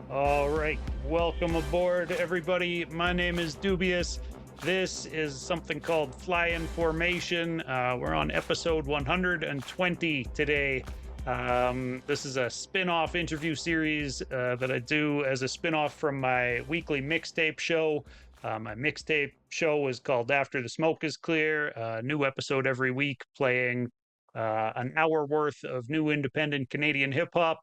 All right, welcome aboard, everybody. My name is Doobyis. This is something called Fly in Formation. We're on episode 120 today. This is a spin off interview series that I do as a spin off from my weekly mixtape show. My mixtape show is called After the Smoke is Clear. New episode every week, playing an hour worth of new independent Canadian hip hop.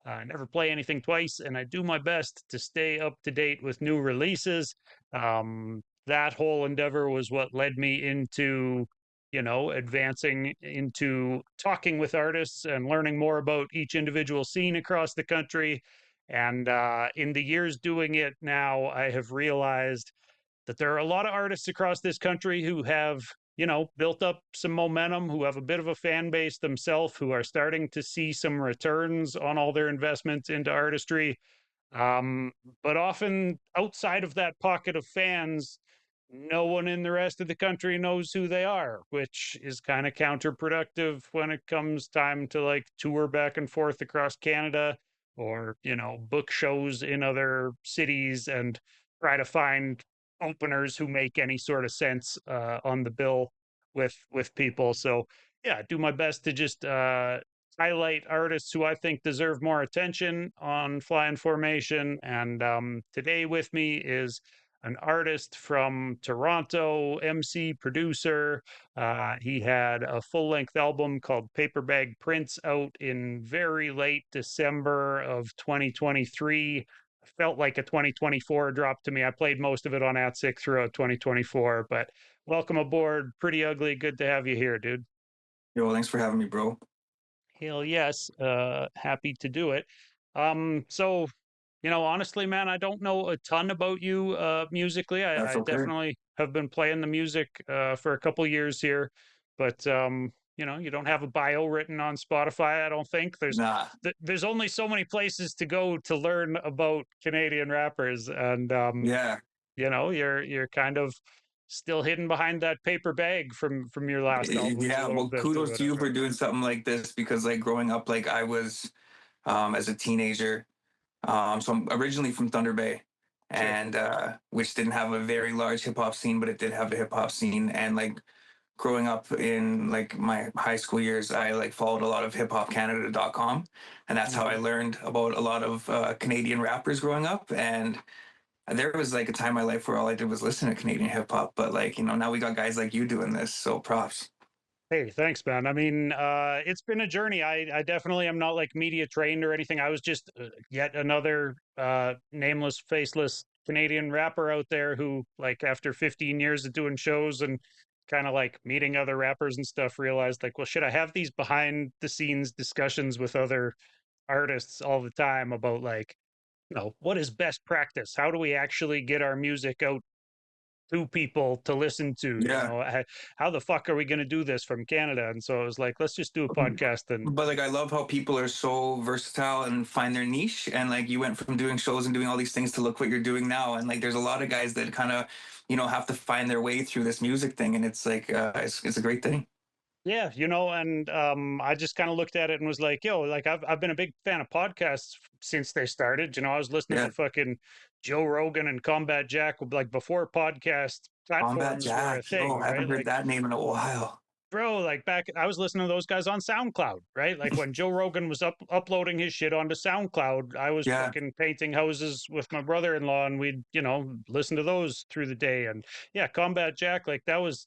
I never play anything twice, and I do my best to stay up to date with new releases. That whole endeavor was what led me into, advancing into talking with artists and learning more about each individual scene across the country. And in the years doing it now, I have realized that there are a lot of artists across this country who have, built up some momentum, who have a bit of a fan base themselves, who are starting to see some returns on all their investments into artistry. Um, but often outside of that pocket of fans, no one in the rest of the country knows who they are, which is kind of counterproductive when it comes time to like tour back and forth across Canada or, book shows in other cities and try to find openers who make any sort of sense on the bill with people. So yeah, do my best to just highlight artists who I think deserve more attention on Fly in Formation. And today with me is an artist from Toronto, MC, producer. He had a full length album called Paper Bag Prince out in very late December of 2023. Felt like a 2024 drop to me. I played most of it on AtSick throughout 2024, but welcome aboard. Pretty Ugly. Good to have you here, dude. Yo, thanks for having me, bro. Hell yes. Happy to do it. So honestly, man, I don't know a ton about you musically. That's I okay. definitely have been playing the music for a couple years here, but you don't have a bio written on Spotify, I don't think. Nah, There's only so many places to go to learn about Canadian rappers, and yeah, you're kind of still hidden behind that paper bag from your last albums a yeah. little Well, bit or kudos to you whatever. for doing something like this because, like, growing up, like I was as a teenager. So I'm originally from Thunder Bay, Sick. and which didn't have a very large hip hop scene, but it did have a hip hop scene. And like growing up in like my high school years, I like followed a lot of hiphopcanada.com, and that's how I Mhm. learned about a lot of Canadian rappers growing up. And there was like a time in my life where all I did was listen to Canadian hip hop, but like, now we got guys like you doing this, so props. Hey, thanks, man. I mean, it's been a journey. I definitely am not like media trained or anything. I was just yet another nameless, faceless Canadian rapper out there who, like, after 15 years of doing shows and kind of like meeting other rappers and stuff, realized like, well, shit, I have these behind the scenes discussions with other artists all the time about like, what is best practice? How do we actually get our music out to people to listen to? Yeah. How the fuck are we going to do this from Canada? And so I was like, let's just do a podcast. And But like I love how people are so versatile and find their niche. And like you went from doing shows and doing all these things to look what you're doing now. And like there's a lot of guys that kind of, have to find their way through this music thing. And it's like it's a great thing. yeah, and I just kind of looked at it and was like, yo, like I've been a big fan of podcasts since they started. I was listening Yeah. to fucking Joe Rogan and Combat Jack like before podcast Combat platforms were a Jack. Yo, thing, I haven't right? heard Like, that name in a while. bro, like back, I was listening to those guys on SoundCloud, right? Like when Joe Rogan was uploading his shit onto SoundCloud, I was Yeah. fucking painting houses with my brother-in-law, and we'd, listen to those through the day. And yeah, Combat Jack, like that was,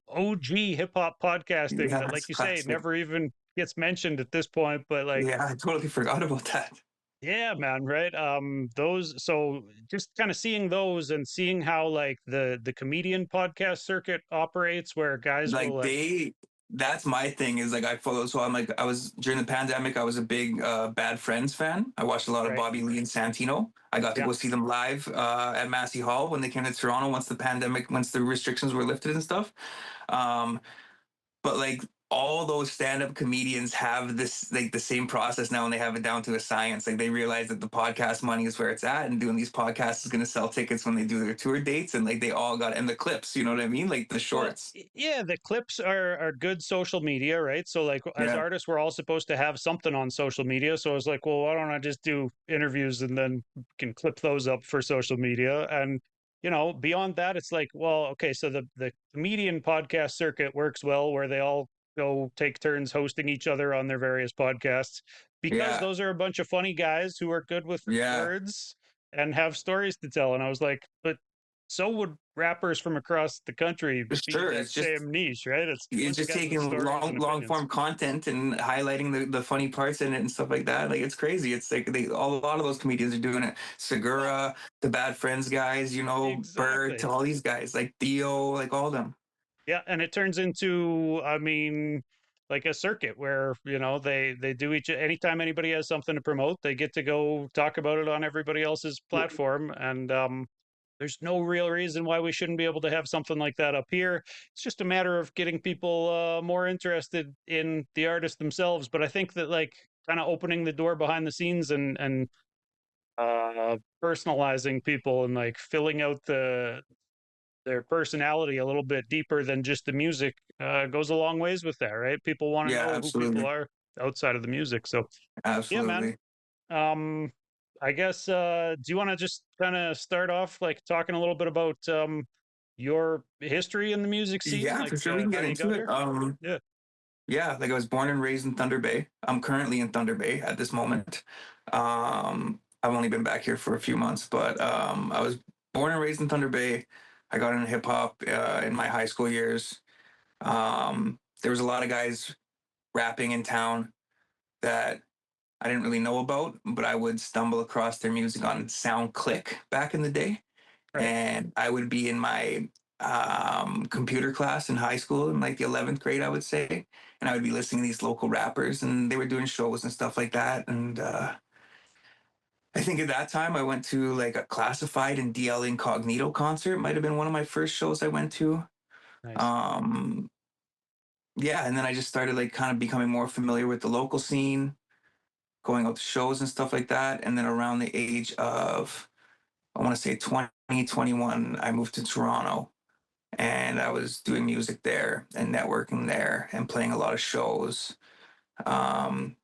OG hip hop podcasting Yeah, that, that's like you say, classic. never even gets mentioned at this point. But like, Yeah, I totally forgot about that. yeah, man, right? Those, so just kind of seeing those and seeing how like the comedian podcast circuit operates, where guys will Like like, that's my thing is like I follow, so I'm like I was during the pandemic, I was a big Bad Friends fan. I watched a lot of right, Bobby Lee and Santino. I got to yeah. go see them live at Massey Hall when they came to Toronto once the restrictions were lifted and stuff. um but like all those stand-up comedians have this like the same process now, and they have it down to a science. Like they realize that the podcast money is where it's at, and doing these podcasts is going to sell tickets when they do their tour dates, and like they all got, and the clips, you know what I mean, like the Well, shorts. yeah, the clips are good social media, right? So like as Yeah, artists, we're all supposed to have something on social media. So I was like, well, why don't I just do interviews and then can clip those up for social media? And beyond that, it's like, well, okay, so the comedian podcast circuit works well where they all go take turns hosting each other on their various podcasts because yeah, those are a bunch of funny guys who are good with yeah, words and have stories to tell. And I was like, but so would rappers from across the country for be in sure. that same niche, right? It's a It's bunch of just guys with taking stories and long opinions. form content and highlighting the funny parts in it and stuff like that. Like it's crazy. It's like a lot of those comedians are doing it. Well, Segura, the Bad Friends guys, you know, Bird, exactly. to all these guys, like Theo, like all of them. Yeah, and it turns into, I mean, like a circuit where they do each anytime anybody has something to promote, they get to go talk about it on everybody else's platform, and there's no real reason why we shouldn't be able to have something like that up here. It's just a matter of getting people more interested in the artists themselves. But I think that like kind of opening the door behind the scenes and personalizing people and like filling out their personality a little bit deeper than just the music goes a long ways with that, right? People want to Yeah, know who people absolutely. are outside of the music. So yeah, man. Absolutely. Um, I guess do you want to just kind of start off like talking a little bit about your history in the music scene, Yeah, like for sure. We can how get you into got it. here? Yeah, Yeah, like I was born and raised in Thunder Bay. I'm currently in Thunder Bay at this moment. I've only been back here for a few months, but I was born and raised in Thunder Bay. I got into hip hop in my high school years. There was a lot of guys rapping in town that I didn't really know about, but I would stumble across their music on SoundClick back in the day, right. and I would be in my computer class in high school in like the 11th grade, I would say, and I would be listening to these local rappers, and they were doing shows and stuff like that. And I think at that time I went to like a Classified and DL Incognito concert. Might have been one of my first shows I went to. Nice. Um, yeah, and then I just started like kind of becoming more familiar with the local scene, going out to shows and stuff like that. And then around the age of, I want to say 2021, I moved to Toronto, and I was doing music there and networking there and playing a lot of shows. Um,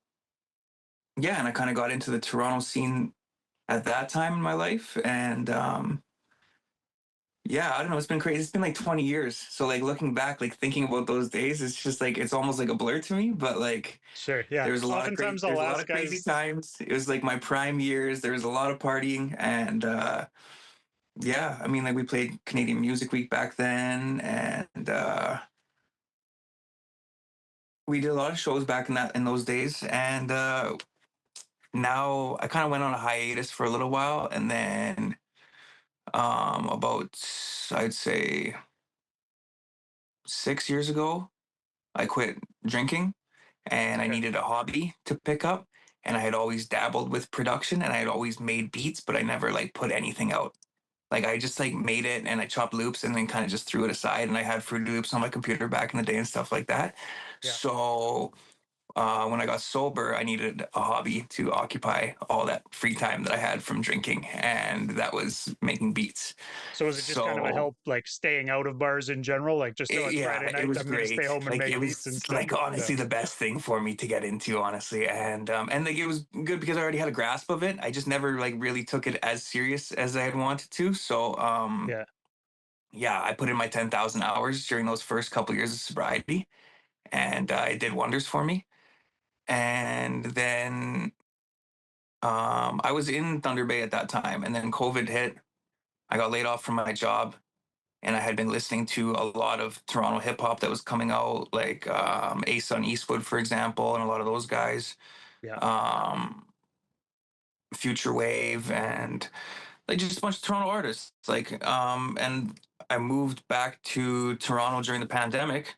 yeah, and I kind of got into the Toronto scene at that time in my life, and yeah, I don't know, it's been crazy. It's been like 20 years. So like looking back, like thinking about those days, it's just like it's almost like a blur to me. But like Sure. Yeah. there's a lot of crazy, Oftentimes, I'll there's a lot ask of crazy guys. times. It was like my prime years. There was a lot of partying, and yeah, I mean, like we played Canadian Music Week back then, and we did a lot of shows back in those days. And now I kind of went on a hiatus for a little while, and then about, I'd say, 6 years ago, I quit drinking, and I Okay. needed a hobby to pick up. And I had always dabbled with production, and I had always made beats, but I never like put anything out. Like I just like made it and I chopped loops and then kind of just threw it aside. And I had Fruity Loops on my computer back in the day and stuff like that. Yeah. So when I got sober, I needed a hobby to occupy all that free time that I had from drinking, and that was making beats. So was it just kind of a So help, like staying out of bars in general? Like just, oh, it's Friday yeah, it night. was I'm going to stay great. home and Like it make beats was instead. like Yeah. honestly the best thing for me to get into, honestly, and like it was good because I already had a grasp of it. I just never like really took it as serious as I had wanted to. So Yeah. yeah, I put in my 10,000 hours during those first couple years of sobriety, and it did wonders for me. And then I was in Thunder Bay at that time, and then COVID hit. I got laid off from my job, and I had been listening to a lot of Toronto hip hop that was coming out, like Ace on Eastwood, for example, and a lot of those guys, Yeah. um, Future Wave, and like just a bunch of Toronto artists. Like, and I moved back to Toronto during the pandemic,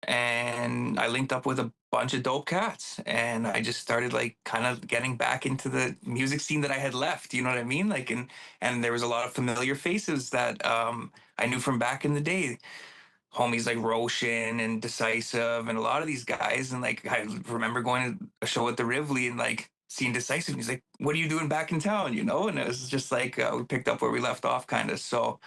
and I linked up with a bunch of dope cats, and I just started like kind of getting back into the music scene that I had left. You know what I mean? Like, and there was a lot of familiar faces that I knew from back in the day. homies like Roshan and Decisive and a lot of these guys. And like I remember going to a show at the Rivoli and like seeing Decisive. And he's like, "What are you doing back in town?" You know, and it was just like we picked up where we left off, kind of. So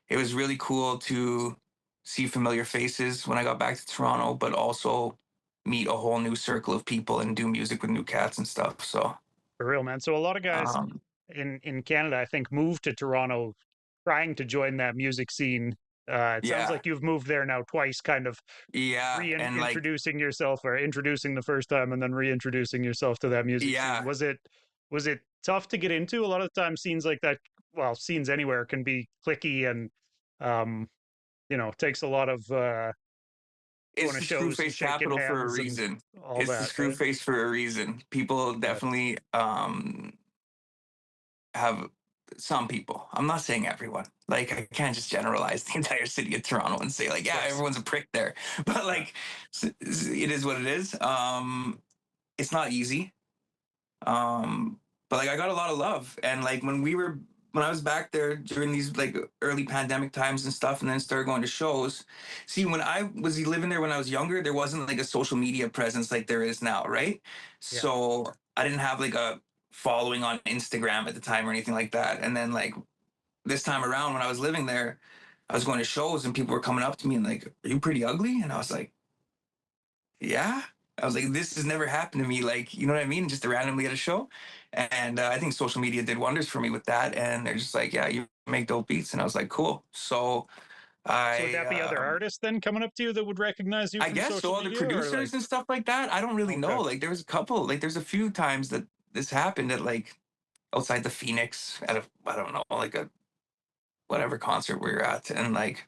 it was really cool to see familiar faces when I got back to Toronto, but also meet a whole new circle of people and do music with new cats and stuff. So For real, man. So a lot of guys um, in Canada, I think, moved to Toronto trying to join that music scene. It sounds yeah, like you've moved there now twice, kind of yeah, and like reintroducing yourself, or introducing the first time and then reintroducing yourself to that music scene. yeah, Was it tough to get into? A lot of the time scenes like that, well, scenes anywhere can be clicky and um, takes a lot of going it's to the screw shows and face shaking capital for a hands and reason. all It's the that, screw right? face for a reason. People Yeah, definitely have some people. I'm not saying everyone. Like I can't just generalize the entire city of Toronto and say like, of yeah, course. everyone's a prick there. But Yeah. like, it is what it is. It's not easy. Um, but like I got a lot of love, and like when I was back there during these like early pandemic times and stuff, and then started going to shows. See, when I was living there when I was younger, there wasn't like a social media presence like there is now, right? Yeah. So I didn't have like a following on Instagram at the time or anything like that. And then like this time around when I was living there, I was going to shows and people were coming up to me and like, "Are you pretty ugly?" And I was like, "Yeah." I was like, "This has never happened to me." Like, you know what I mean? Just randomly at a show. And I think social media did wonders for me with that. And they're just like, "Yeah, you make dope beats." And I was like, "Cool." So So would I, that be other artists then coming up to you that would recognize you I from guess social so. Other media, or like, producers and stuff like that. I don't really okay, know. Like, there was a couple. Like, there's a few times that this happened at like outside the Phoenix at a I don't know like a whatever concert we were at, and like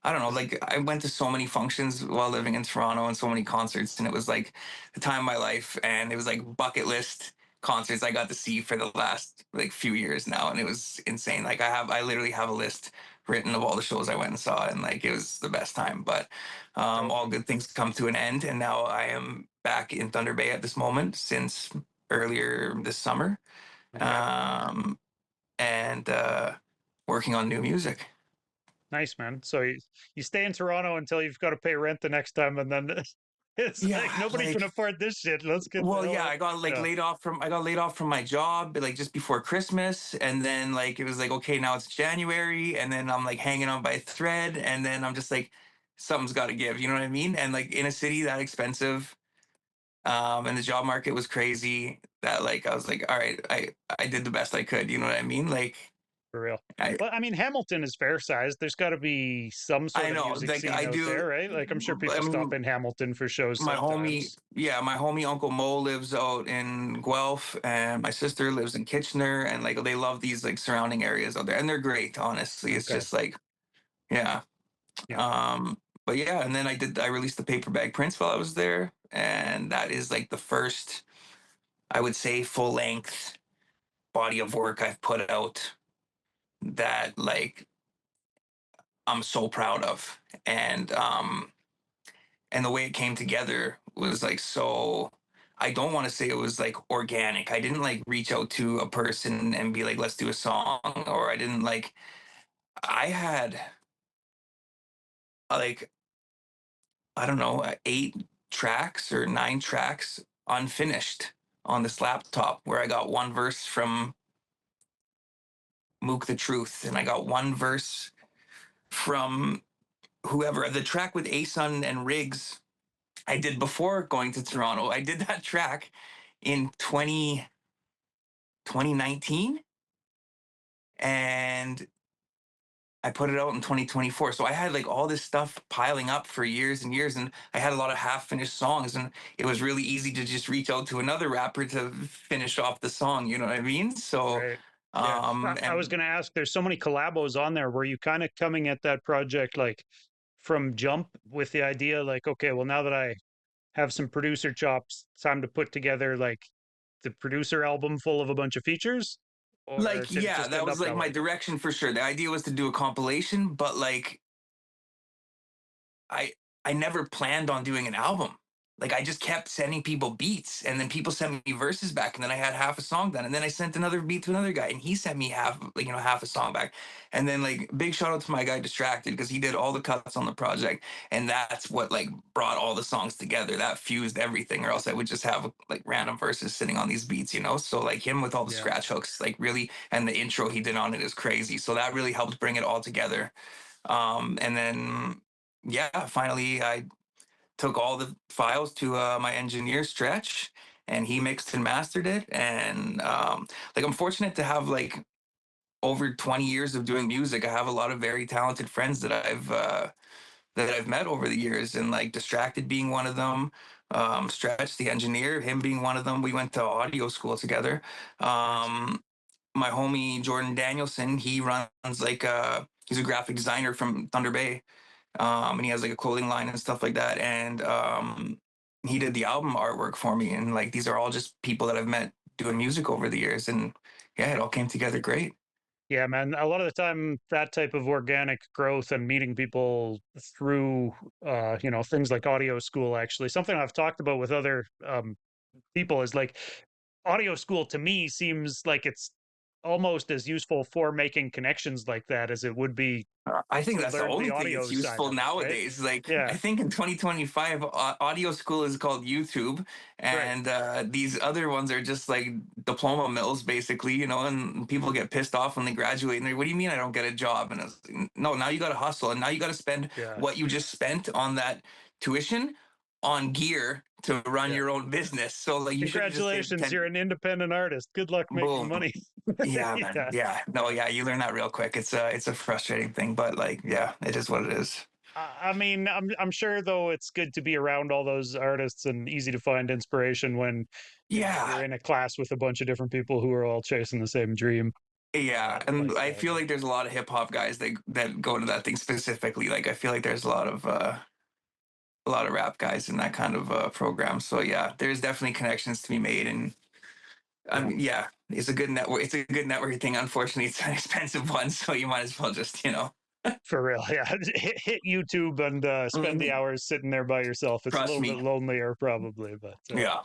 I don't know, is like I went to so many functions while living in Toronto and so many concerts, and it was like the time of my life, and it was like bucket list concerts I got to see for the last like few years now, and it was insane. Like I literally have a list written of all the shows I went and saw, and like it was the best time. But dope. all good things come to an end, and now I am back in Thunder Bay at this moment since earlier this summer, Okay, um, and working on new music. nice, man. So you stay in Toronto until you've got to pay rent the next time, and then it's like Yeah, nobody can like afford this shit. Let's get the well, hell yeah, out. Yeah, I got laid off from my job like just before Christmas, and then like it was like okay, now it's January, and then I'm like hanging on by a thread, and then I'm just like something's got to give, you know what I mean? And like in a city that expensive, and the job market was crazy, that like I was like, all right, I did the best I could, you know what I mean? Like for real. I Well, I mean, Hamilton is fair sized. There's got to be some I sort of know, music like scene I out do. there, right? Like I'm sure I people stop mean, in Hamilton for shows sometimes. my homie Uncle Mo lives out in Guelph, and my sister lives in Kitchener, and like they love these like surrounding areas out there, and they're great. Honestly, it's Okay, just like yeah. yeah, Um, but yeah, and then I released the Paper Bag Prince while I was there, and that is like the first, I would say, full length body of work I've put out that like I'm so proud of, and the way it came together was like so, I don't want to say it was like organic. I didn't like reach out to a person and be like, let's do a song, or I didn't like, I had like, I don't know, 8 tracks or 9 tracks unfinished on this laptop where I got one verse from Mook the Truth, and I got one verse from whoever. The track with Asun and Riggs I did before going to Toronto. I did that track in 2019, and I put it out in 2024. So I had like all this stuff piling up for years and years, and I had a lot of half finished songs, and it was really easy to just reach out to another rapper to finish off the song. You know what I mean? So, right. Yeah, I was and gonna ask. There's so many collabos on there. Were you kind of coming at that project like from jump with the idea, like, okay, well, now that I have some producer chops, time to put together like the producer album full of a bunch of features, or like, did it yeah, just that end was up like that my way? direction for sure. The idea was to do a compilation, but like, I, I never planned on doing an album. like I just kept sending people beats, and then people sent me verses back, and then I had half a song done, and then I sent another beat to another guy, and he sent me half, like, half a song back. And then, like, big shout out to my guy Distracted, because he did all the cuts on the project, and that's what like brought all the songs together. That fused everything, or else I would just have like random verses sitting on these beats, so like him with all the Yeah. scratch hooks, like really, and the intro he did on it is crazy, so that really helped bring it all together. And then, yeah, finally I took all the files to my engineer Stretch, and he mixed and mastered it. And like, I'm fortunate to have like over 20 years of doing music. I have a lot of very talented friends that I've met over the years, and like Distracted being one of them, Stretch the engineer, him being one of them. We went to audio school together. Nice. My homie Jordan Danielson, he runs like he's a graphic designer from Thunder Bay, and he has like a clothing line and stuff like that. And he did the album artwork for me, and like these are all just people that I've met doing music over the years, and yeah, it all came together great. Yeah, man. A lot of the time, that type of organic growth and meeting people through, things like audio school, actually, something I've talked about with other people is like audio school to me seems like it's almost as useful for making connections like that as it would be I think to that's the learn the only thing audio it's side useful of it, right? nowadays. Like, Yeah, I think in 2025, audio school is called YouTube, right. and these other ones are just like diploma mills, basically, and people get pissed off when they graduate. And they're, what do you mean I don't get a job? And it's, no, now you got to hustle, and now you got to spend Yeah, what you just spent on that tuition on gear to run yeah. your own business. So, like, you should have just saved Congratulations, 10. you're an independent artist. Good luck making Boom. money. Yeah, man. Yeah, Yeah. No, yeah. yeah, you learn that real quick. It's a frustrating thing, but like, yeah, it is what it is. I mean, I'm sure though it's good to be around all those artists and easy to find inspiration when Yeah. you're in a class with a bunch of different people who are all chasing the same dream. Yeah. And Like I feel like there's a lot of hip hop guys that go to that thing specifically. Like, I feel like there's a lot of rap guys in that kind of program. So yeah, there's definitely connections to be made. And yeah, yeah, it's a good network. It's a good networking thing. Unfortunately, it's an expensive one, so you might as well just, for real. Yeah, hit YouTube and spend the Mhm. hours sitting there by yourself. It's a Trust little bit me. lonelier, probably, but Yeah.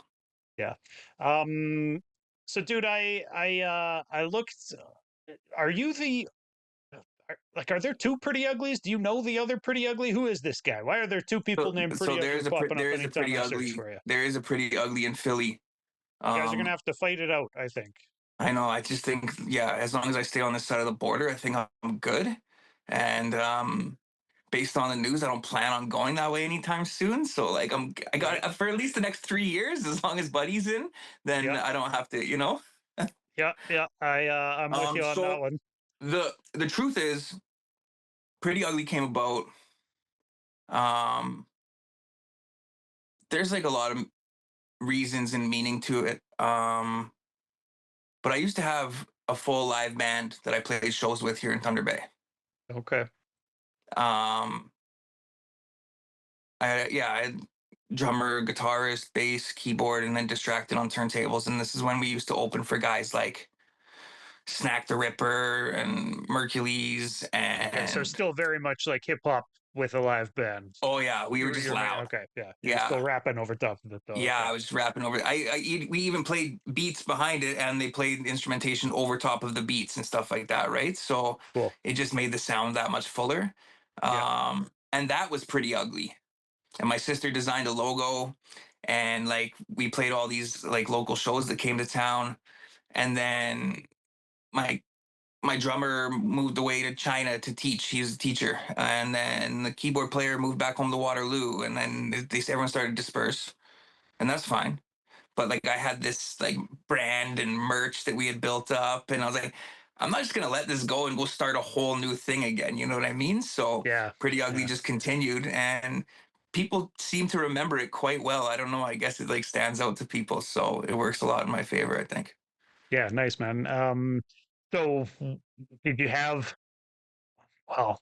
yeah. Um, so, dude, I looked. Are you the are there two Pretty Uglies? Do you know the other Pretty Ugly? Who is this guy? Why are there two people named So Pretty Ugly popping up there is a anytime pretty I search ugly for you? there is a pretty ugly in Philly. You guys are gonna Um, have to fight it out, I think. I know. I just think, yeah, as long as I stay on this side of the border, I think I'm good. And based on the news, I don't plan on going that way anytime soon. So like, I Right. got for at least the next 3 years. As long as Buddy's in, then Yeah. I don't have to. Yeah. Yeah. I'm with you on that So one. the truth is, Pretty Ugly came about. Um, there's like a lot of reasons and meaning to it. But I used to have a full live band that I played shows with here in Thunder Bay. Okay. Um, I had drummer, guitarist, bass, keyboard, and then Distracted on turntables. And this is when we used to open for guys like Snack the Ripper and Mercules. Okay. So And still very much like hip hop with a live band. oh yeah, we were just You're loud. okay. Yeah. You're still Yeah. rapping over top of it though. Yeah, Okay. I was just rapping over. We even played beats behind it, and they played instrumentation over top of the beats and stuff like that, right? So Cool. it just made the sound that much fuller. Yeah. And that was Pretty Ugly. And my sister designed a logo, and like we played all these like local shows that came to town. And then my my drummer moved away to China to teach. He's a teacher, and then the keyboard player moved back home to Waterloo, and then everyone started to disperse, and that's fine. But like, I had this like brand and merch that we had built up, and I was like, I'm not just gonna let this go and go start a whole new thing again. You know what I mean? So Yeah. Pretty Ugly Yeah. just continued, and people seem to remember it quite well. I don't know. I guess it like stands out to people, so it works a lot in my favor, I think. Yeah. Nice, man. So did you have, well,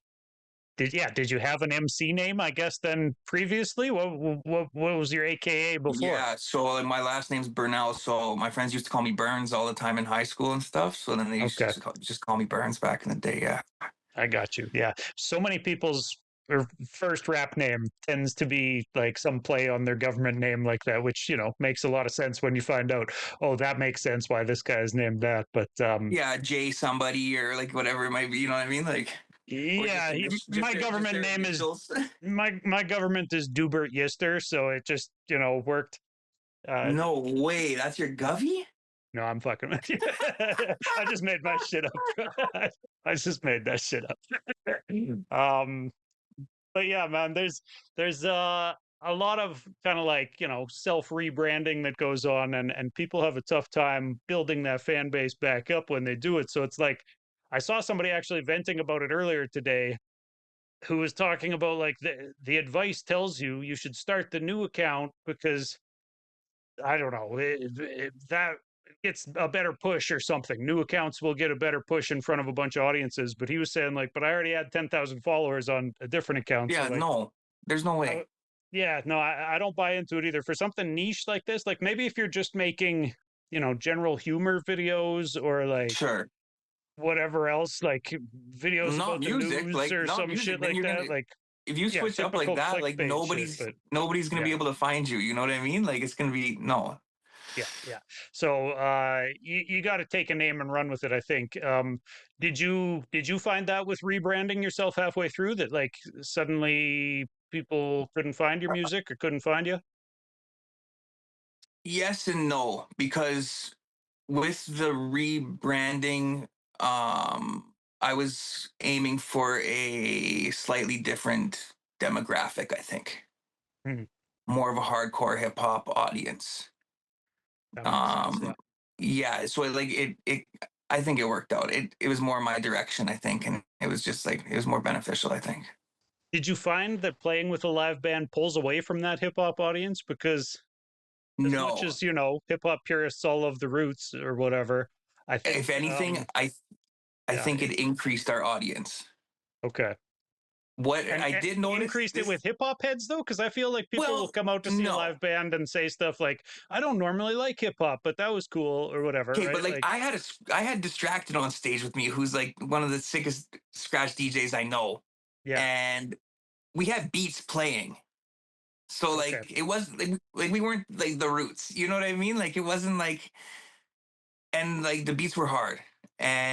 did you have an MC name, I guess, then previously? What was your AKA before? Yeah, so like, my last name's Burnell, so my friends used to call me Burns all the time in high school and stuff. So then they used to Okay. just call me Burns back in the day. Yeah. I got you. Yeah. So many people's their first rap name tends to be like some play on their government name like that, which makes a lot of sense when you find out. Oh, that makes sense why this guy is named that. But Yeah, Jay somebody or like whatever it might be. You know what I mean? Like, or just yeah, just their initials. my government is Dubert Yister, so it just worked. Uh, No way, that's your govy? no, I'm fucking with you. I just made my shit up. I just made that shit up. um, but yeah, man, there's a lot of kind of like self rebranding that goes on, and people have a tough time building that fan base back up when they do it. So it's like I saw somebody actually venting about it earlier today, who was talking about like the advice tells you should start the new account because I don't know that gets a better push or something. New accounts will get a better push in front of a bunch of audiences. But he was saying like, but I already had 10,000 followers on a different account, so Yeah, like, no, there's no way. yeah, no, I don't buy into it either. For something niche like this, like maybe if you're just making general humor videos or like Sure. whatever else, like videos Not about the music, news like or not some music. shit Then like you're that, gonna like if you yeah, switch up like typical that, like clickbait shit. But nobody's gonna be yeah. able to find you. You know what I mean? Like it's gonna be no. Yeah, yeah. So you got to take a name and run with it, I think. Did you find that with rebranding yourself halfway through that like suddenly people couldn't find your music or couldn't find you? Yes and no, because with the rebranding, I was aiming for a slightly different demographic, I think. Mhm. More of a hardcore hip hop audience. That makes sense. Yeah. Um, yeah, so like it I think it worked out. It was more my direction, I think, and it was just like it was more beneficial, I think. Did you find that playing with a live band pulls away from that hip hop audience? Because as much No. as hip hop purists all love the roots or whatever, I think If anything, I yeah, think it increased our audience. okay. What And I did notice increased it this with hip hop heads though, because I feel like people will well, come out to see a no. live band and say stuff like, "I don't normally like hip hop, but that was cool" or whatever, Okay, but right? like Like, I had distracted on stage with me, who's like one of the sickest scratch DJs I know, yeah, and we had beats playing. So okay, like it was like we weren't like the Roots, you know what I mean? Like it wasn't like and like the beats were hard.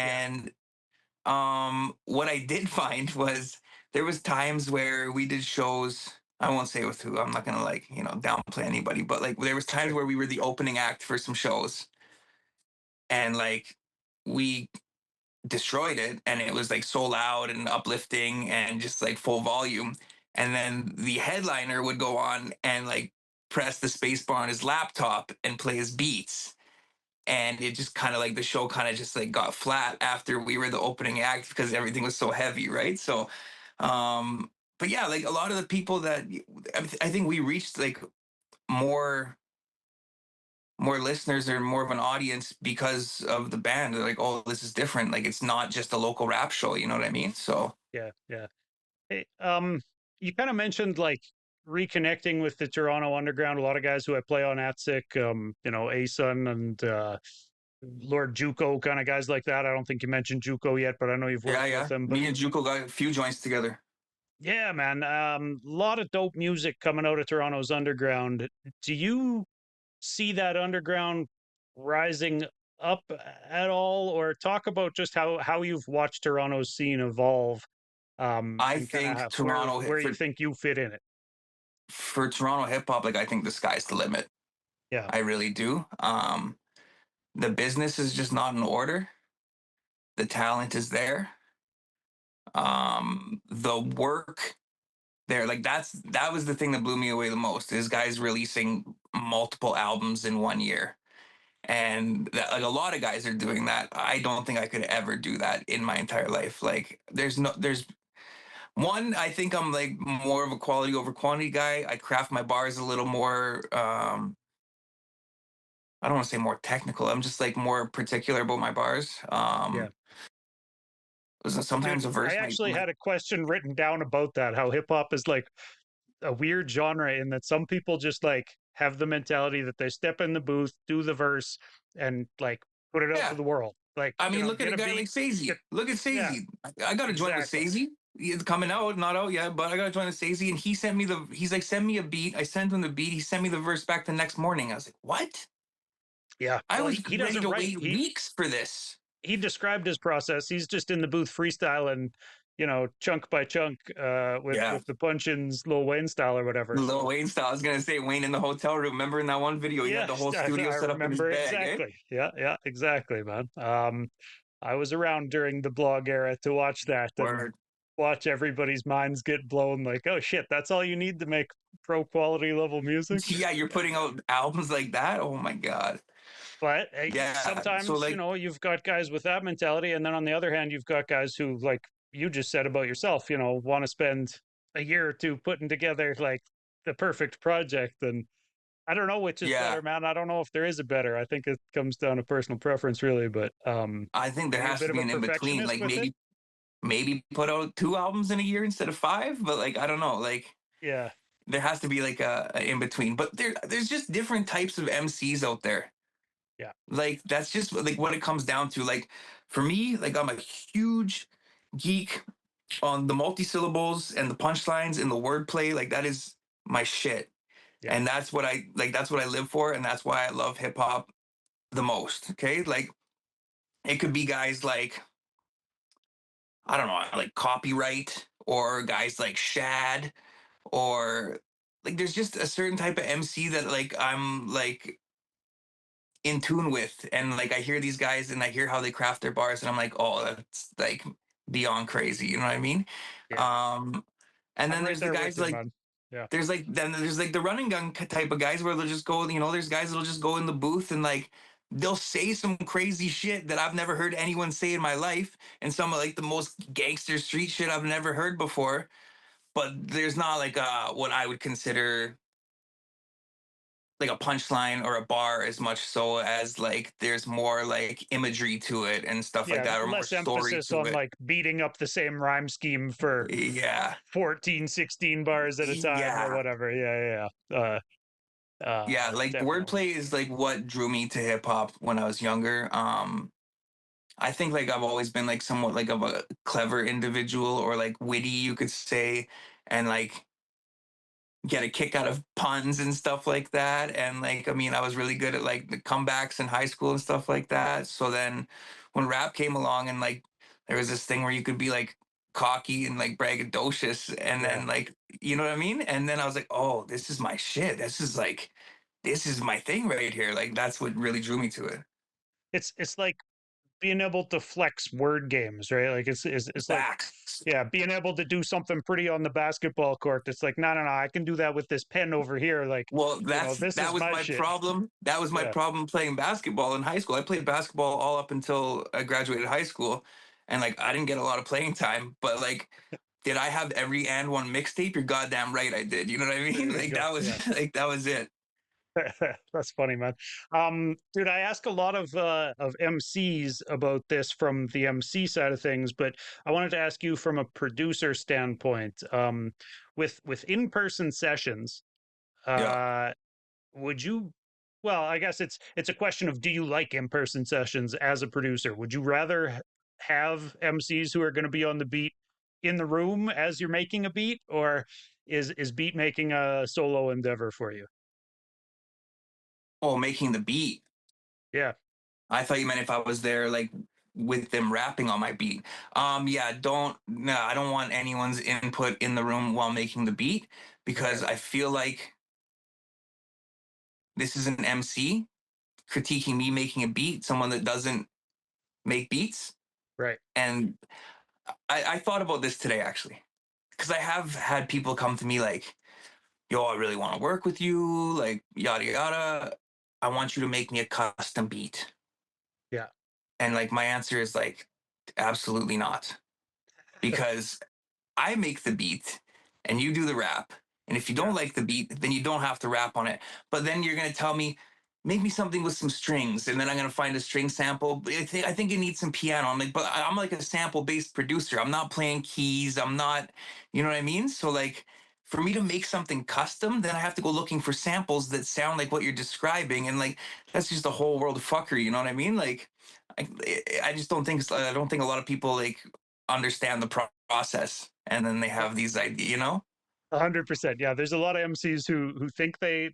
yeah, And what I did find was there was times where we did shows. I won't say with who. I'm not gonna like downplay anybody, but like there was times sure, where we were the opening act for some shows, and like we destroyed it, and it was like so loud and uplifting and just like full volume. And then the headliner would go on and like press the spacebar on his laptop and play his beats, and it just kind of like the show kind of just like got flat after we were the opening act because everything was so heavy, right? So but yeah, like a lot of the people that I think we reached like more more listeners or more of an audience because of the band. They're like, oh, this is different, like it's not just a local rap show, you know what I mean? So yeah, yeah. Hey, you kind of mentioned like reconnecting with the Toronto underground. A lot of guys who I play on ATSIC, Asun and Lord Juco, kind of guys like that. I don't think you mentioned Juco yet, but I know you've yeah, worked with yeah, him. But me and Juco got a few joints together. yeah, man, a lot of dope music coming out of Toronto's underground. Do you see that underground rising up at all, or talk about just how you've watched Toronto's scene evolve, I and kind think of where you for think you fit in it? Toronto hip hop, like I think the sky's the limit. Yeah, I really do. The business is just not in order. The talent is there. The work there, like that was the thing that blew me away the most, is guys releasing multiple albums in 1 year. And that, like a lot of guys are doing that. I don't think I could ever do that in my entire life. Like there's one, I think I'm like more of a quality over quantity guy. I craft my bars a little more I don't want to say more technical. I'm just like more particular about my bars. yeah. Sometimes Dude, a I verse actually might had a question written down about that, how hip hop is like a weird genre in that some people just like have the mentality that they step in the booth, do the verse, and like put it out to yeah. the world. Like, I mean, look at get a a guy like beat, get Sazy. Look at yeah, Sazy. I got to join with exactly. Sazy. It's coming out, not out yet, but I gotta join the Stacey. And he's like, send me a beat. I sent him the beat. He sent me the verse back the next morning. I was like, what? Yeah. I Well, was he ready doesn't to write. wait He weeks for this. he described his process. He's just in the booth freestyling, chunk by chunk, Yeah. with the punch-ins, Lil Wayne style or whatever. Lil So Wayne style. I was gonna say Wayne in the hotel room. Remember in that one video, he had yeah, the whole I studio set up in his remember bag, eh? exactly. Yeah, yeah, exactly, man. I was around during the blog era to watch that and Word. watch everybody's minds get blown. Like, oh shit, that's all you need to make pro quality level music. Yeah, you're putting out albums like that. Oh my god. But Yeah. So sometimes, like, you've got guys with that mentality, and then on the other hand, you've got guys who, like you just said about yourself, want to spend a year or two putting together like the perfect project. And I don't know which is yeah, better, man. I don't know if there is a better. I think it comes down to personal preference, really. But I think there are you a has bit to of be a an in between. perfectionist Like with it? maybe put out 2 albums in a year instead of 5. But like, I don't know. Like, Yeah, there has to be like a in between. But there's just different types of MCs out there. yeah, Like that's just like what it comes down to. Like for me, like I'm a huge geek on the multi-syllables and the punchlines and the wordplay. Like that is my shit. yeah, And that's what I like, that's what I live for, and that's why I love hip hop the most. Okay. Like it could be guys like, I don't know, like Copyright, or guys like Shad, or like there's just a certain type of MC that like I'm like in tune with, and like I hear these guys and I hear how they craft their bars and I'm like, oh, that's like beyond crazy, you know what I mean? yeah. um and I'm then right there's the there with guys you, like, man. Yeah, there's like the running gun type of guys where they'll just go, there's guys that'll just go in the booth and like they'll say some crazy shit that I've never heard anyone say in my life, and some of like the most gangster street shit I've never heard before. But there's not like what I would consider like a punchline or a bar as much, so as like there's more like imagery to it and stuff like yeah. that, or more Less story emphasis to on it. like beating up the same rhyme scheme for Yeah. 14, 16 bars at a time or Yeah. whatever. Yeah, yeah, yeah. Yeah, like Definitely. wordplay is like what drew me to hip hop when I was younger. I think like I've always been like somewhat like of a clever individual, or like witty, you could say, and like get a kick out of puns and stuff like that. And like, I mean, I was really good at like the comebacks in high school and stuff like that. So then when rap came along and like there was this thing where you could be like cocky and like braggadocious, and Yeah. then like, you know what I mean? And then I was like, oh, this is my shit. This is my thing right here. Like that's what really drew me to it. It's like being able to flex word games, right? Like it's like, Facts. yeah, being able to do something pretty on the basketball court. It's like, no, no, no, I can do that with this pen over here. Like, Well, this that is was my my shit. problem. That was my Yeah. problem playing basketball in high school. I played basketball all up until I graduated high school, and like I didn't get a lot of playing time. But like, did I have every and one mixtape? You're goddamn right, I did. You know what I There mean? you Like go. that was Yeah. like that was it. That's funny, man. Dude, I ask a lot of MCs about this from the MC side of things, but I wanted to ask you from a producer standpoint. With in-person sessions, Yeah. uh, would you? Well, I guess it's a question of, do you like in-person sessions as a producer? Would you rather have MCs who are going to be on the beat in the room as you're making a beat, or is beat making a solo endeavor for you? Oh, making the beat. Yeah, I thought you meant if I was there like with them rapping on my beat. Yeah, don't no, I don't want anyone's input in the room while making the beat, okay, because I feel like this is an MC critiquing me making a beat, someone that doesn't make beats. right. And I thought about this today actually, because I have had people come to me like, yo, I really want to work with you, like yada yada. I want you to make me a custom beat. Yeah, And like my answer is like, absolutely not. Because I make the beat and you do the rap. And if you yeah, don't like the beat, then you don't have to rap on it. But then you're gonna tell me, make me something with some strings, and then I'm gonna find a string sample. I think it needs some piano. I'm like, but I'm like a sample-based producer. I'm not playing keys. I'm not, you know what I mean? So like, for me to make something custom, then I have to go looking for samples that sound like what you're describing, and like that's just a whole world of fuckery. You know what I mean? Like, I just don't think I don't think a lot of people like understand the process. and then they have these ideas, 100%. Yeah, there's a lot of MCs who think they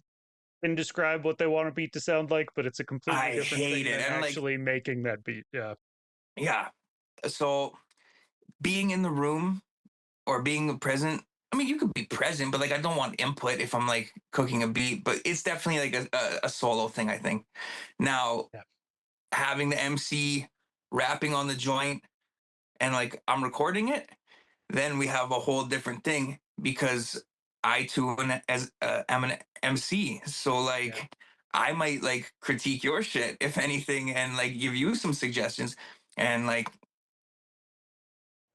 can describe what they want a beat to sound like, but it's a completely I different hate thing it. than And like, actually making that beat. Yeah. yeah. So being in the room or being present, I mean, you could be present, but like, I don't want input if I'm like cooking a beat, but it's definitely like a solo thing, I think. Now, Yeah. having the MC rapping on the joint and like I'm recording it, then we have a whole different thing because I too am an MC. So Yeah. like I might like critique your shit if anything, and like give you some suggestions. And like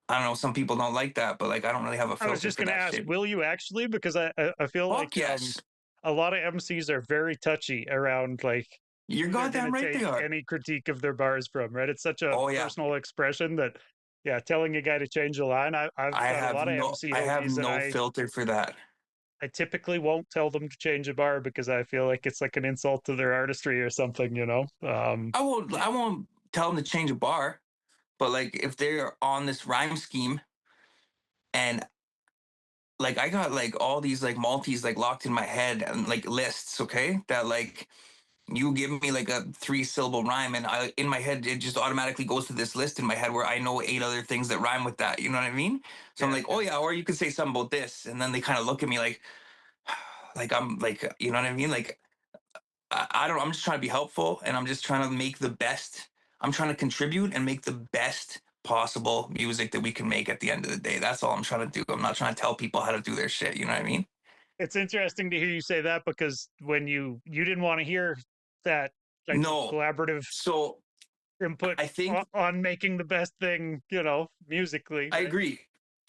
I don't know, some people don't like that, but like I don't really have a I was filter just for gonna that ask, shit. will you actually? Because I feel like Fuck yes, a lot of MCs are very touchy around like you're who they're goddamn gonna right they take are. any critique of their bars from, right? It's such a Oh yeah, personal expression that yeah, telling a guy to change a line, I've got a lot of MC I have homies and no filter for that. I typically won't tell them to change a bar because I feel like it's like an insult to their artistry or something, you know? I won't tell them to change a bar, but like if they're on this rhyme scheme and like I got like all these like multis like locked in my head and like lists, okay? That like you give me like a 3 syllable rhyme and I in my head it just automatically goes to this list in my head where I know 8 other things that rhyme with that. You know what I mean? So I'm Yeah, like, oh yeah. yeah, or you could say something about this, and then they kind of look at me like I'm like, you know what I mean? Like I don't. I'm just trying to be helpful, and I'm just trying to make the best. I'm trying to contribute and make the best possible music that we can make at the end of the day. That's all I'm trying to do. I'm not trying to tell people how to do their shit. You know what I mean? It's interesting to hear you say that because when you didn't want to hear that type of No. collaborative So input I think on making the best thing, you know, musically, I right? agree.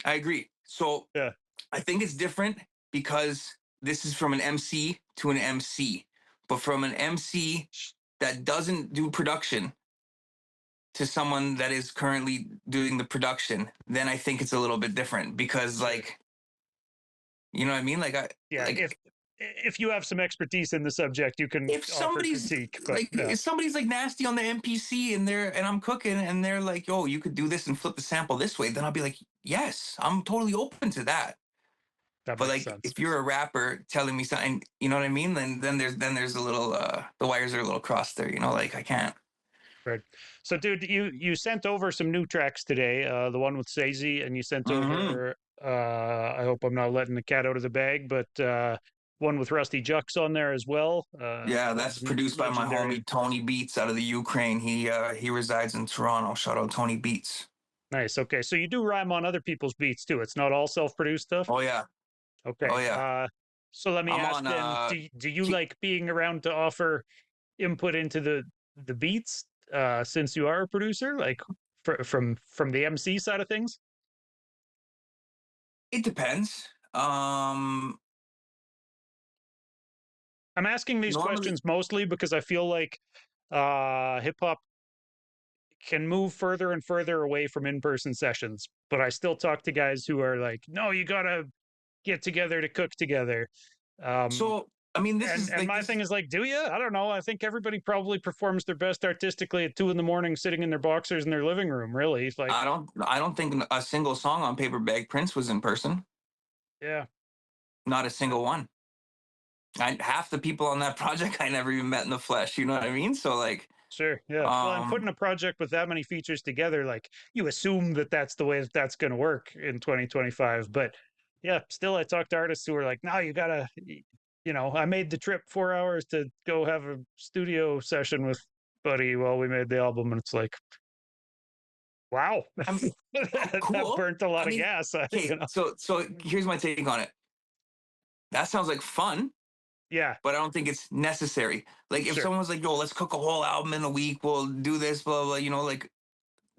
I agree. So Yeah. I think it's different because this is from an MC to an MC, but from an MC that doesn't do production to someone that is currently doing the production, then I think it's a little bit different because Sure. like you know what I mean? Yeah. Like If you have some expertise in the subject, you can if offer somebody's critique. But like yeah, if somebody's like nasty on the MPC and I'm cooking and they're like, "Oh, you could do this and flip the sample this way," then I'll be like, "Yes, I'm totally open to that." that But makes like sense. if you're a rapper telling me something, you know what I mean? Then there's a little the wires are a little crossed there, like I can't. Right. So, dude, you sent over some new tracks today. The one with Sazy, and you sent Hmm. over. I hope I'm not letting the cat out of the bag, but one with Rusty Jucks on there as well. Yeah, that's produced by my Legendary. homie Tony Beats out of the Ukraine. He resides in Toronto. Shout out Tony Beats. Nice. Okay, so you do rhyme on other people's beats too. It's not all self-produced stuff. Oh yeah. Oh Okay. yeah. So let me I'm ask on then: do you T- like being around to offer input into the beats? Since you are a producer, like from the MC side of things. it depends. I'm asking these Normally questions mostly because I feel like hip hop can move further and further away from in-person sessions, but I still talk to guys who are like, "No, you gotta get together to cook together." Um, so I mean and my this thing is like, do you? I don't know. I think everybody probably performs their best artistically at 2 in the morning, sitting in their boxers in their living room. Really, it's like, I don't think a single song on Paper Bag Prince was in person. yeah, Not a yeah, single one. Half the people on that project I never even met in the flesh. You know what I mean? So like, sure, yeah. Well, I'm um, putting a project with that many features together. Like, you assume that that's the way that that's going to work in 2025, but yeah, still, I talk to artists who are like, "No, you gotta." I made the trip 4 hours to go have a studio session with Buddy while we made the album, and it's like, wow, I'm that cool. burnt a lot I of mean, gas. okay, so here's my take on it. That sounds like fun, Yeah, but I don't think it's necessary. Like if sure. someone was like, "Yo, let's cook a whole album in a week. We'll do this, blah blah." Like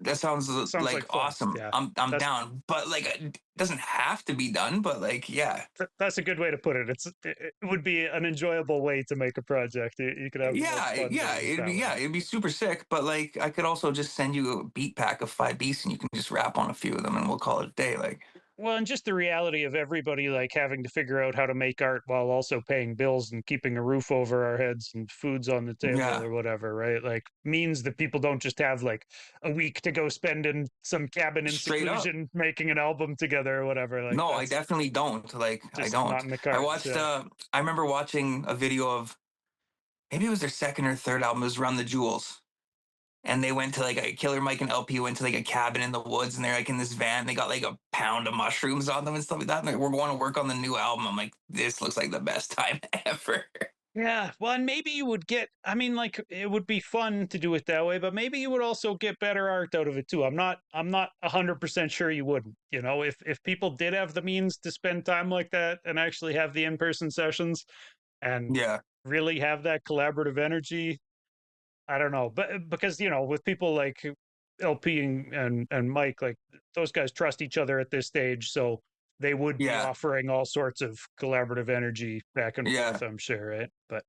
that sounds Sounds like like fun. awesome. Yeah, I'm that's down. But like it doesn't have to be done. But like yeah, that's a good way to put it. It would be an enjoyable way to make a project. You could have the most fun doing it that way. it'd be super sick. But like I could also just send you a beat pack of 5 beats, and you can just rap on a few of them, and we'll call it a day. Like Well, and just the reality of everybody like having to figure out how to make art while also paying bills and keeping a roof over our heads and food's on the table Yeah, or whatever, right? Like means that people don't just have like a week to go spend in some cabin in straight up. seclusion making an album together or whatever. Like No, I that's definitely don't. Like, I just not don't. in the I cards. watched. Yeah. I remember watching a video of maybe it was their second or third album. It was Run the Jewels, and they went to like a Killer Mike and LP went to like a cabin in the woods, and they're like in this van. They got like a pound of mushrooms on them and stuff like that. And like, we're going to work on the new album. I'm like, this looks like the best time ever. Yeah, well, and maybe you would get, I mean, like it would be fun to do it that way, but maybe you would also get better art out of it too. I'm not 100% sure you wouldn't. You know, if people did have the means to spend time like that and actually have the in-person sessions and Yeah, really have that collaborative energy, I don't know. But because, with people like LP and Mike, like those guys trust each other at this stage, so they would be yeah, offering all sorts of collaborative energy back and yeah. forth, I'm sure, right? But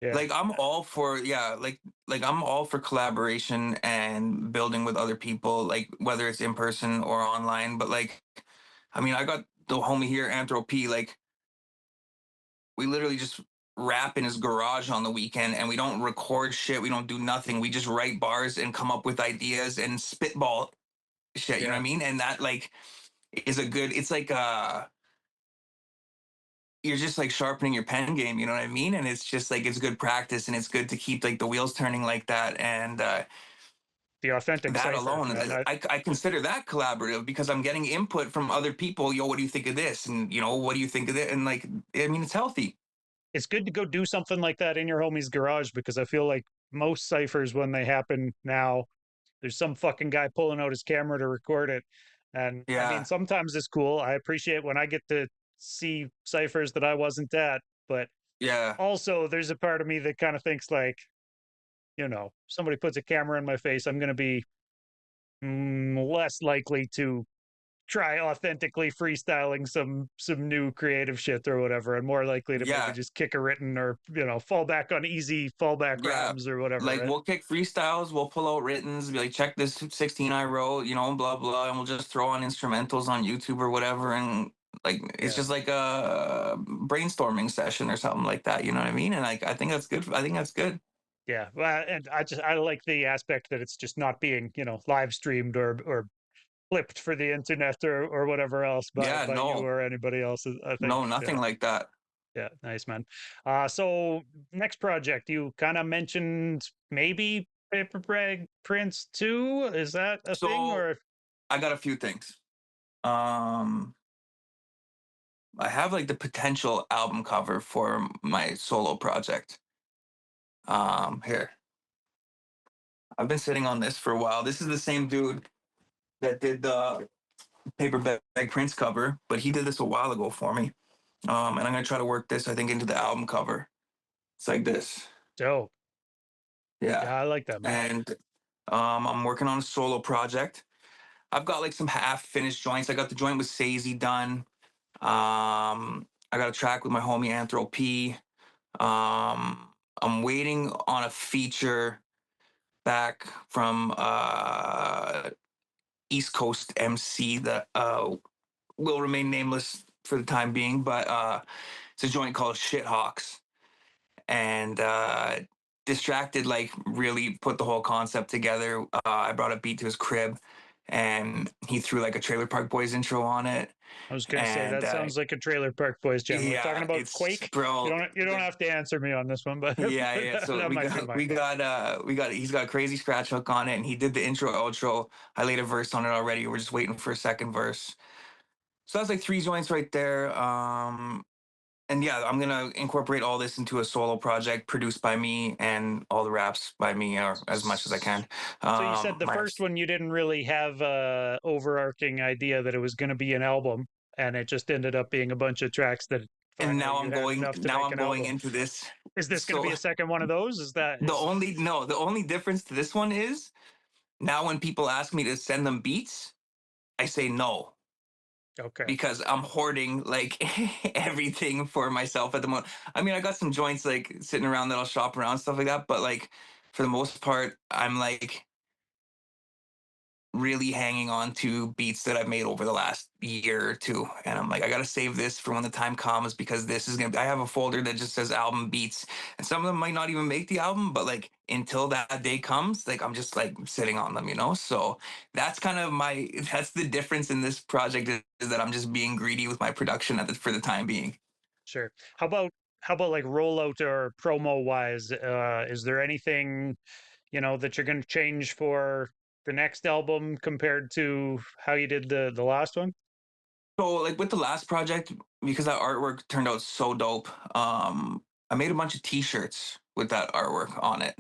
yeah. Like I'm all for like I'm all for collaboration and building with other people, like whether it's in person or online. But like, I mean, I got the homie here, Anthropy. Like we literally just rap in his garage on the weekend, and we don't record shit. We don't do nothing. We just write bars and come up with ideas and spitball shit. You know what Yeah. I mean? And that like is a good. It's like you're just like sharpening your pen game, you know what I mean? And it's just like it's good practice and it's good to keep like the wheels turning like that. And The authentic that cipher, alone, man. I consider that collaborative because I'm getting input from other people. Yo, what do you think of this? And you know, what do you think of it? And like, I mean, it's healthy. It's good to go do something like that in your homie's garage because I feel like most ciphers, when they happen now, there's some fucking guy pulling out his camera to record it. And I mean, Yeah, sometimes it's cool. I appreciate when I get to see ciphers that I wasn't at, but yeah, also there's a part of me that kind of thinks like, somebody puts a camera in my face, I'm going to be less likely to try authentically freestyling some new creative shit or whatever, and more likely to maybe yeah, just kick a written or fall back on easy fallback yeah. rhymes or whatever, Like right? we'll kick freestyles, we'll pull out writtens, be like, check this 16 I wrote, you know, blah blah, and we'll just throw on instrumentals on YouTube or whatever, and like it's Yeah, just like a brainstorming session or something like that. You know what I mean? And like I think that's good. I think that's good. yeah. Well, and I like the aspect that it's just not being live streamed or clipped for the internet or whatever else by Yeah, you no, or anybody else. I think, no, yeah. nothing like that. Yeah, nice man. So next project, you kind of mentioned maybe Paper Bag Prince 2. Is that a thing So or I got a few things. Um, I have like the potential album cover for my solo project. Here I've been sitting on this for a while. This is the same dude that did the Paper Bag Prince cover, but he did this a while ago for me. And I'm gonna try to work this, I think, into the album cover. It's like this. dope? Yeah. Yeah, I like that, man. And I'm working on a solo project. I've got like some half finished joints. I got the joint with Sazy done. I got a track with my homie Anthro P. I'm waiting on a feature back from East Coast MC that will remain nameless for the time being, but it's a joint called Shithawks. And Distracted like really put the whole concept together. I brought a beat to his crib and he threw like a Trailer Park Boys intro on it. I was gonna say And that sounds like a Trailer Park Boys jam. Are we talking yeah, about it's Quake? You bro. don't you don't have to answer me on this one, but Yeah, yeah. So that we might be got mine. he's got a crazy scratch hook on it and he did the intro outro. I laid a verse on it already. We're just waiting for a second verse. So that's like three joints right there. And yeah, I'm gonna incorporate all this into a solo project produced by me and all the raps by me or as much as I can. So you said the My first one you didn't really have a overarching idea that it was going to be an album, and it just ended up being a bunch of tracks that and finally you had enough to now make I'm an going album. into this. Is this going to So be a second one of those? Is that is the only difference to this one is now when people ask me to send them beats, I say no okay? because I'm hoarding like everything for myself at the moment. I mean, I got some joints like sitting around that I'll shop around stuff like that, but like for the most part, I'm like really hanging on to beats that I've made over the last year or two. And I'm like, I gotta save this for when the time comes because this is gonna I have a folder that just says album beats. And some of them might not even make the album, but like until that day comes, like I'm just like sitting on them, you know? So that's kind of that's the difference in this project is that I'm just being greedy with my production for the time being. Sure. How about like rollout or promo wise? Is there anything, that you're going to change for the next album compared to how you did the last one? So like with the last project, because that artwork turned out so dope, I made a bunch of t-shirts with that artwork on it.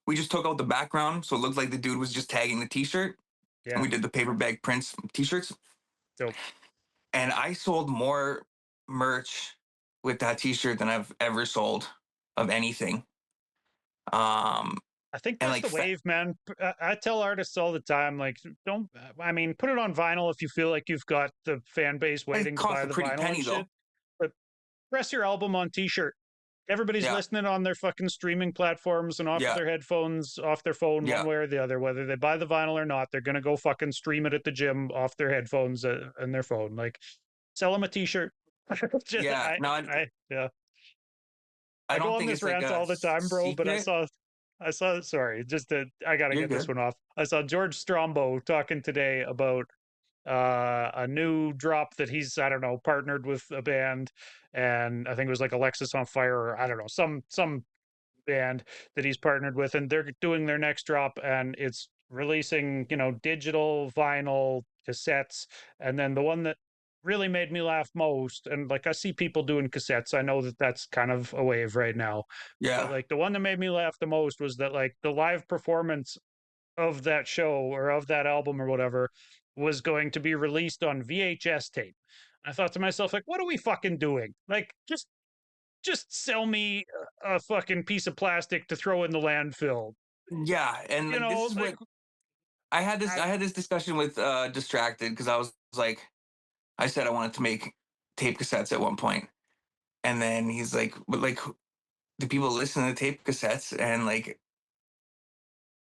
We just took out the background, so it looked like the dude was just tagging the t-shirt, and Yeah. we did the paper bag prints t-shirts. So And I sold more merch with that t-shirt than I've ever sold of anything. Um, I think and that's like the wave, man. I tell artists all the time, like, don't, I mean, put it on vinyl if you feel like you've got the fan base it waiting to cost buy a the pretty vinyl penny and shit. though. But press your album on t-shirt. Everybody's Yeah, listening on their fucking streaming platforms and off of yeah, their headphones, off their phone, one yeah, way or the other. Whether they buy the vinyl or not, they're gonna go fucking stream it at the gym off their headphones and their phone. Like, sell them a t-shirt. Just, yeah. No, yeah. I I go don't on think this it's like rant a all the time, bro. But secret. sorry, I gotta You're get this good. one off. I saw George Strombo talking today about a new drop that he's, I don't know, partnered with a band, and I think it was like Alexis on Fire, or I don't know, some band that he's partnered with, and they're doing their next drop, and it's releasing, digital vinyl cassettes. And then the one that really made me laugh most, and like, I see people doing cassettes, I know that that's kind of a wave right now, but Yeah, like the one that made me laugh the most was that like the live performance of that show or of that album or whatever was going to be released on VHS tape. I thought to myself, like, what are we fucking doing? Like, just sell me a fucking piece of plastic to throw in the landfill. yeah. And like this is Like, what I had this discussion with Distracted because I was like, I said I wanted to make tape cassettes at one point, and then he's like, but like, do people listen to tape cassettes? And like,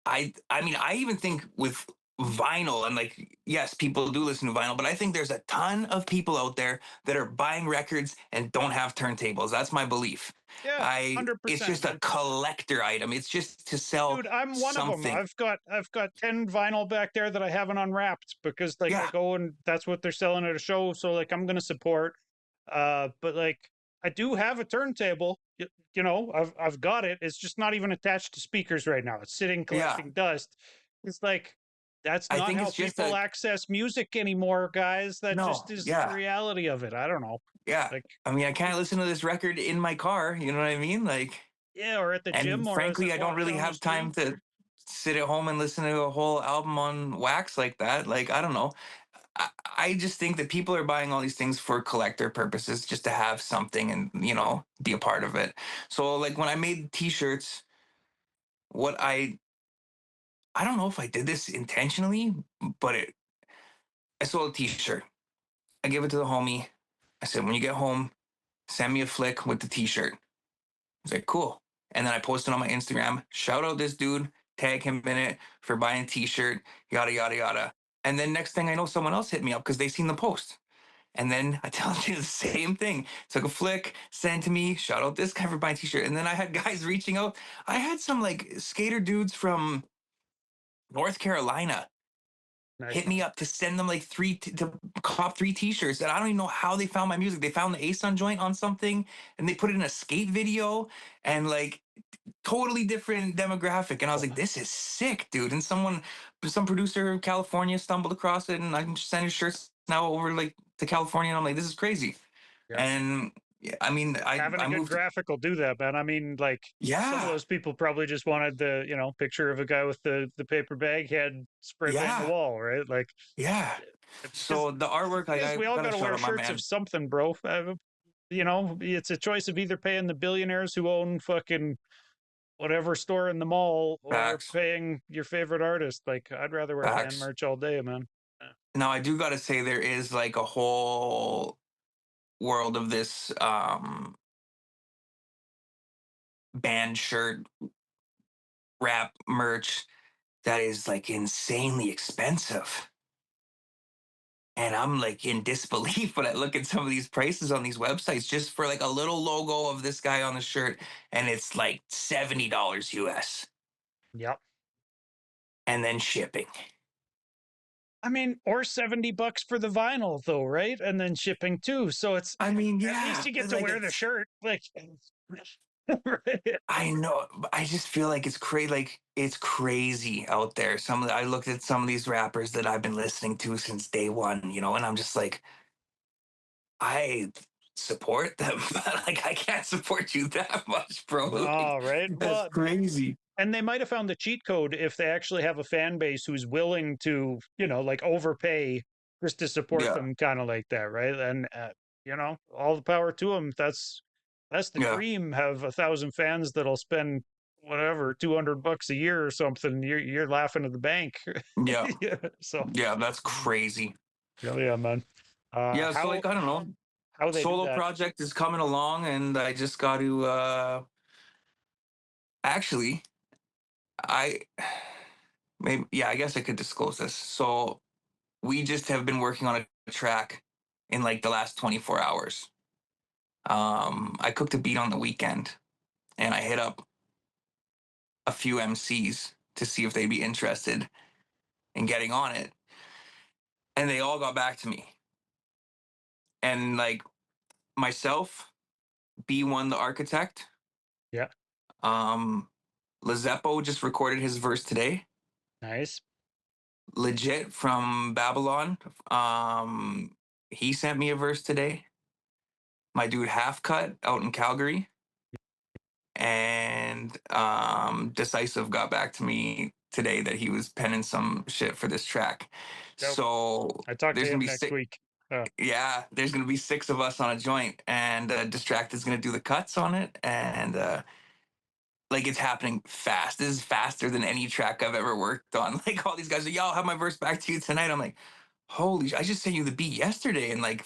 I mean, I even think with vinyl and like, yes, people do listen to vinyl, but I think there's a ton of people out there that are buying records and don't have turntables. That's my belief. yeah, It's 100%, just a man. collector item. It's just to sell Dude, I'm one of them. something. I've got 10 vinyl back there that I haven't unwrapped because like I Yeah, go and that's what they're selling at a show, so like I'm going to support. But like I do have a turntable. I've got it. It's just not even attached to speakers right now. It's sitting yeah. collecting dust. It's like that's I not think how it's just people a access music anymore, guys. That just no. is the Yeah, reality of it. I don't know. yeah. Like, I mean, I can't listen to this record in my car. You know what I mean? Like, yeah, or at the gym and or as I frankly, I don't walk really down the have street. time to sit at home and listen to a whole album on wax like that. Like, I don't know. I just think that people are buying all these things for collector purposes just to have something and, be a part of it. So, like, when I made t shirts, what I don't know if I did this intentionally, but I sold a t shirt. I gave it to the homie. I said, when you get home, send me a flick with the t shirt. He's like, cool. And then I posted on my Instagram, shout out this dude, tag him in it for buying a t-shirt, yada, yada, yada. And then next thing I know, someone else hit me up because they seen the post. And then I tell you the same thing. Took a flick, sent to me, shout out this guy for buying a t-shirt. And then I had guys reaching out. I had some like skater dudes from North Carolina Nice, hit me man. up to send them like to cop three t-shirts, and I don't even know how they found my music. They found the Ason joint on something and they put it in a skate video, and like totally different demographic. And I was like, this is sick, dude. And some producer in California stumbled across it, and I'm sending shirts now over like to California, and I'm like, this is crazy. Yeah. And yeah, I mean, Having a I good moved. graphic will do that, man. I mean, like, some of Yeah, those people probably just wanted the, picture of a guy with the paper bag head spray painting the yeah, wall, right? Like, yeah. because So the artwork, like, we I all got gotta to shout wear out my shirts of man. something, bro. It's a choice of either paying the billionaires who own fucking whatever store in the mall or Facts, paying your favorite artist. Like, I'd rather wear fan facts. merch all day, man. Yeah. Now I do gotta say there is like a whole world of this band shirt wrap merch that is like insanely expensive. And I'm like in disbelief when I look at some of these prices on these websites just for like a little logo of this guy on the shirt, and it's like $70 US Yep. and then shipping. I mean, or $70 for the vinyl though, right? And then shipping too. So it's I mean, at least yeah, you get to like wear the it's shirt. Like right? I know, but I just feel like it's crazy. Like it's crazy out there. I looked at some of these rappers that I've been listening to since day one, and I'm just like, I support them, but like I can't support you that much, bro. Like No, right? that's Well, crazy. and they might have found the cheat code if they actually have a fan base who's willing to, like overpay just to support Yeah, them, kind of like that, right? And all the power to them. That's the yeah, dream. Have 1,000 fans that'll spend whatever $200 a year or something. You're laughing at the bank. yeah, Yeah. So yeah. That's crazy. yeah, man. Yeah, so How like I don't know. they do Solo that? project is coming along, and I just got to actually I maybe yeah, I guess I could disclose this. So we just have been working on a track in like the last 24 hours. I cooked a beat on the weekend and I hit up a few MCs to see if they'd be interested in getting on it. And they all got back to me. And like myself, B1 the architect, Yeah, um, Lazeppo just recorded his verse today. nice. Legit from Babylon. He sent me a verse today. My dude Half Cut out in Calgary. And Decisive got back to me today that he was penning some shit for this track. Dope. So I talked to there's gonna him be next six. week. Oh, Yeah, there's gonna be six of us on a joint, and Distracted's gonna do the cuts on it, and like it's happening fast. This is faster than any track I've ever worked on. Like all these guys are, yo, I'll have my verse back to you tonight. I'm like, holy, I just sent you the beat yesterday, and like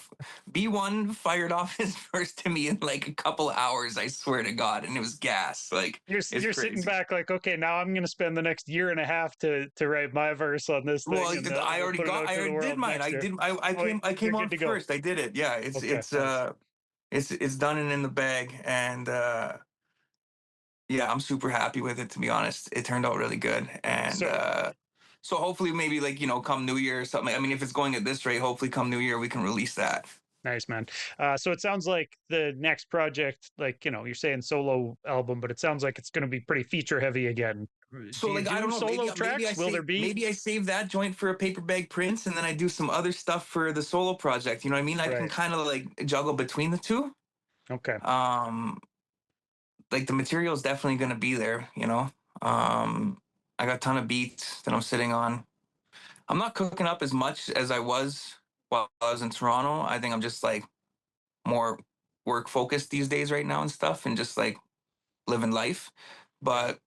B1 fired off his verse to me in like a couple hours. I swear to God, and it was gas. Like it's you're sitting crazy. back like, okay, now I'm going to spend the next year and a half to write my verse on this thing, Well, and we'll put it I out to the already did world mine. next I year. did. I Oh, I you're came on good to go. first. I did it. Yeah, Okay, nice. it's done and in the bag, and yeah, I'm super happy with it. To be honest, it turned out really good, and So so hopefully maybe like come New Year or something. I mean, if it's going at this rate, hopefully come New Year we can release that. nice, man. So it sounds like the next project, like you're saying solo album, but it sounds like it's going to be pretty feature heavy again. So Do you like I don't do know, solo tracks? Will there be? maybe I save that joint for a paper bag prints, and then I do some other stuff for the solo project. You know what I mean? I can Right. kind of like juggle between the two. Okay. Um, like the material is definitely gonna be there. I got a ton of beats that I'm sitting on. I'm not cooking up as much as I was while I was in Toronto. I think I'm just like more work focused these days right now and stuff, and just like living life. Yeah. But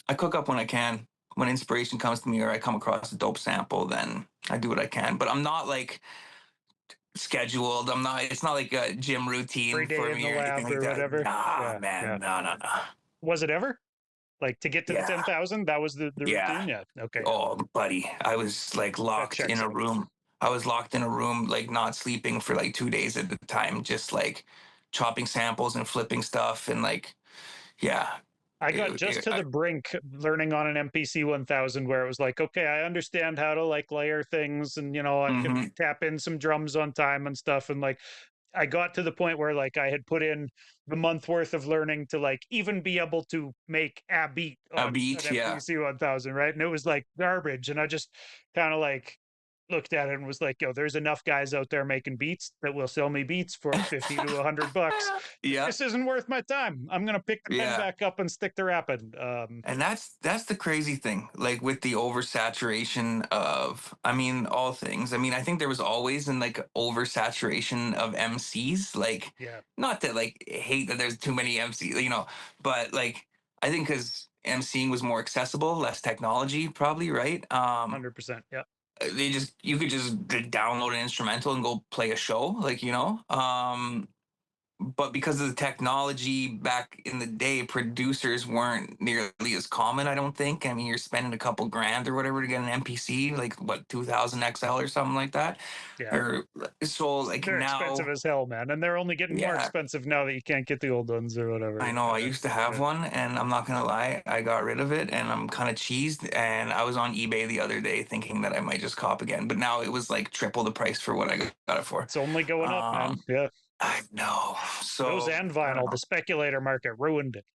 I cook up when I can. When inspiration comes to me or I come across a dope sample, then I do what I can. But I'm not like scheduled. I'm not. It's not like a gym Every routine day for in me the or anything lab like or that. whatever. Nah, Yeah. Yeah. man. No, no, no. Was it ever like to get to the Yeah, 10,000? That was the yeah. routine. Yeah. Okay. Yeah. Oh, buddy, I was like That locked in checks a out. room. I was locked in a room, like not sleeping for like 2 days at the time, just like chopping samples and flipping stuff, and like, yeah, I got just to the brink learning on an MPC 1000 where it was like, okay, I understand how to like layer things and I can mm-hmm, tap in some drums on time and stuff, and like I got to the point where like I had put in the month worth of learning to like even be able to make a beat a on an beat, yeah, MPC 1000, right? And it was like garbage, and I just kind of like looked at it and was like, yo, there's enough guys out there making beats that will sell me beats for 50 to $100. yeah, This isn't worth my time. I'm gonna pick the pen yeah. back up and stick to rapping. And that's the crazy thing, like with the oversaturation of, I mean, all things. I mean, I think there was always in like oversaturation of MCs. Like, Yeah, not that like hate that there's too many MCs, but like I think because MCing was more accessible, less technology, probably, right? 100%. Yeah, You could just download an instrumental and go play a show, like. but because of the technology back in the day, producers weren't nearly as common, I don't think. I mean, you're spending a couple grand or whatever to get an MPC, like what, 2000 XL or something like that. Yeah, Or so like they're expensive now, as hell, man, and they're only getting more yeah, expensive now that you can't get the old ones or I whatever. know I used to have Yeah. one and I'm not gonna lie, I got rid of it and I'm kind of cheesed. And I was on eBay the other day thinking that I might just cop again, but now it was like triple the price for what I got it for. It's only going up, man. Um, Yeah, I know. those So and I don't vinyl. The know. speculator market ruined it.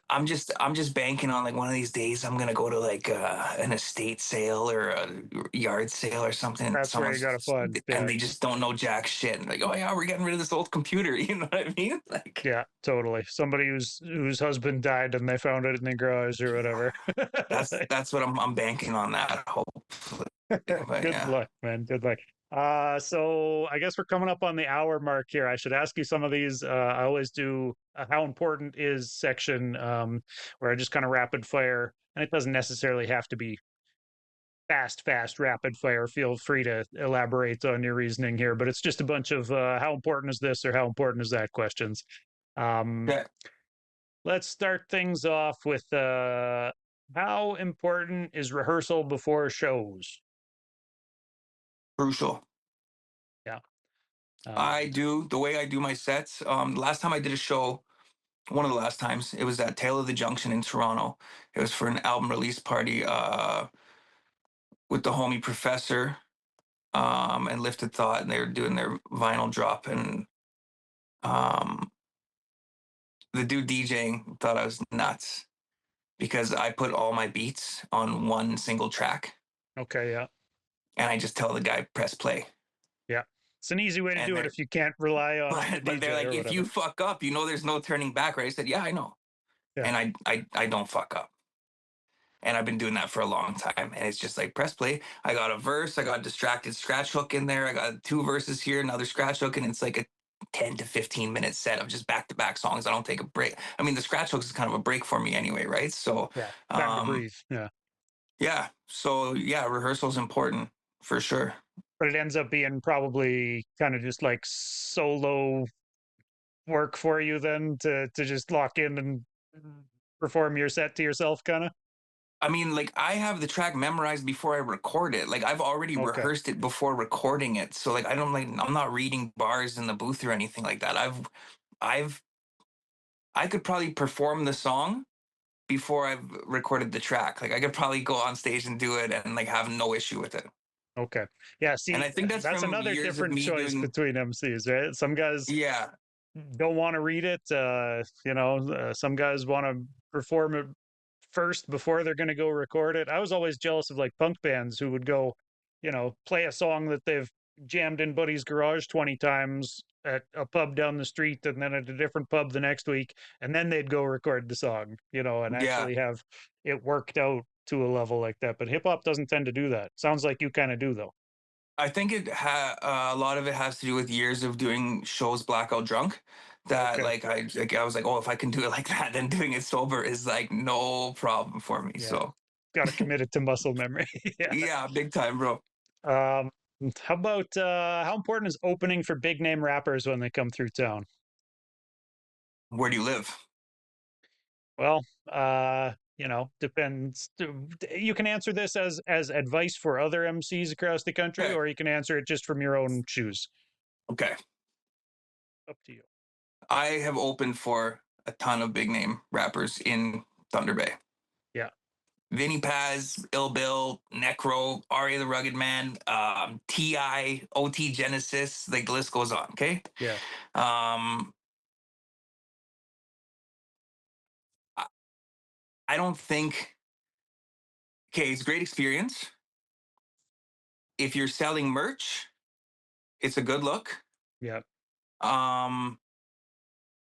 I'm just banking on like one of these days I'm gonna go to like an estate sale or a yard sale or something. That's where you got to Someone's fund. and Yeah, they just don't know jack shit. And like, oh yeah, we're getting rid of this old computer. You know what I mean? Like yeah, totally. Somebody whose husband died and they found it in the garage or whatever. that's what I'm banking on that hopefully. But Good yeah, luck, man. Good luck. So I guess we're coming up on the hour mark here. I should ask you some of these. I always do a how important is section, where I just kind of rapid fire, and it doesn't necessarily have to be fast rapid fire. Feel free to elaborate on your reasoning here, but it's just a bunch of how important is this or how important is that questions. Um, yeah, let's start things off with how important is rehearsal before shows? crucial. Yeah. I Um, do the way I do my sets. Last time I did a show, one of the last times, it was at Tale of the Junction in Toronto. It was for an album release party with the homie Professor and Lifted Thought, and they were doing their vinyl drop. And um, the dude DJing thought I was nuts because I put all my beats on one single track, okay, yeah. and I just tell the guy press play. Yeah. It's an easy way to And do it they're if you can't rely on the but they're DJ like, or if whatever. you fuck up, there's no turning back, right? I said, yeah, I know, Yeah. and I don't fuck up. And I've been doing that for a long time. And it's just like press play. I got a verse, I got a distracted scratch hook in there. I got two verses here, another scratch hook, and it's like a 10 to 15 minute set of just back to back songs. I don't take a break. I mean, the scratch hooks is kind of a break for me anyway, right? So Yeah. Time to um breathe. Yeah. yeah. So yeah, rehearsal is important for sure. But it ends up being probably kind of just like solo work for you then to just lock in and perform your set to yourself kind of. I mean, like I have the track memorized before I record it. Like I've already Okay. rehearsed it before recording it. So like I don't like I'm not reading bars in the booth or anything like that. I've I could probably perform the song before I've recorded the track. Like I could probably go on stage and do it and like have no issue with it. Okay. Yeah, And see, I think that's that's from another years of different me choice doing, between MCs, right? Some guys yeah, don't want to read it. Some guys want to perform it first before they're going to go record it. I was always jealous of like punk bands who would go, play a song that they've jammed in buddy's garage 20 times at a pub down the street and then at a different pub the next week. And then they'd go record the song, and yeah. actually have it worked out to a level like that. But hip hop doesn't tend to do that. Sounds like you kind of do, though. I think a lot of it has to do with years of doing shows blackout drunk. That Okay. I was like, oh, if I can do it like that, then doing it sober is like no problem for me. Yeah. So Got to commit it to muscle memory. Yeah. yeah, big time, bro. Um, how about how important is opening for big name rappers when they come through town? Where do you live? Well, depends. You can answer this as advice for other MCs across the country, Okay, or you can answer it just from your own shoes. okay. Up to you. I have opened for a ton of big name rappers in Thunder Bay. Yeah, Vinny Paz, Ill Bill, Necro, Ari the Rugged Man, Ti, OT Genesis, like the list goes on. Okay, yeah, um, I, I don't think. Okay, it's a great experience. If you're selling merch, it's a good look. yeah. Um,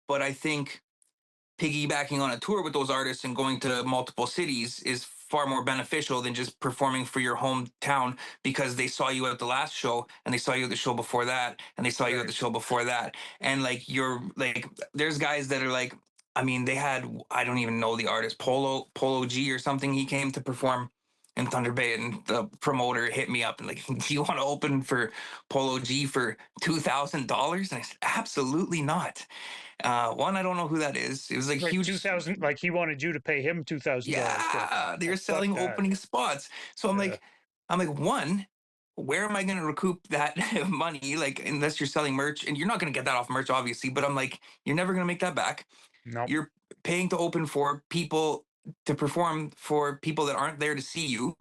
but I think piggybacking on a tour with those artists and going to multiple cities is far more beneficial than just performing for your hometown because they saw you at the last show and they saw you at the show before that and they saw you at Right. the show before that. And like you're like there's guys that are like I mean they had I don't even know the artist Polo G or something he came to perform in Thunder Bay, and the promoter hit me up and like, do you want to open for Polo G for $2,000? And I said, absolutely not. One, I don't know who that is. It was like Like huge. 2000, like he wanted you to pay him $2,000 to, Yeah, they're fuck selling that. opening spots. So Yeah. I'm like, one, where am I going to recoup that money? Like, unless you're selling merch, and you're not going to get that off merch, obviously. But I'm like, you're never going to make that back. Nope. You're paying to open for people to perform for people that aren't there to see you,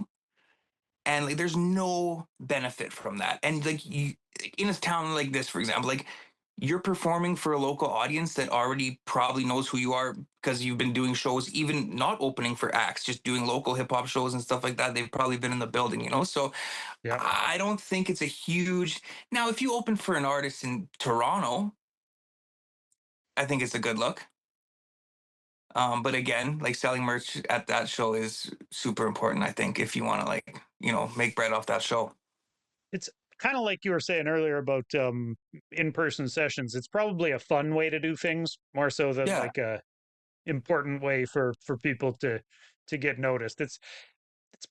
and like there's no benefit from that. And like you, in a town like this, for example, like you're performing for a local audience that already probably knows who you are because you've been doing shows, even not opening for acts, just doing local hip-hop shows and stuff like that. They've probably been in the building, so Yep. I don't think it's a huge. Now if you open for an artist in Toronto, I think it's a good look. But again, like selling merch at that show is super important, I think, if you want to like, make bread off that show. It's kind of like you were saying earlier about in-person sessions. It's probably a fun way to do things more so than Yeah. like a important way for people to get noticed. It's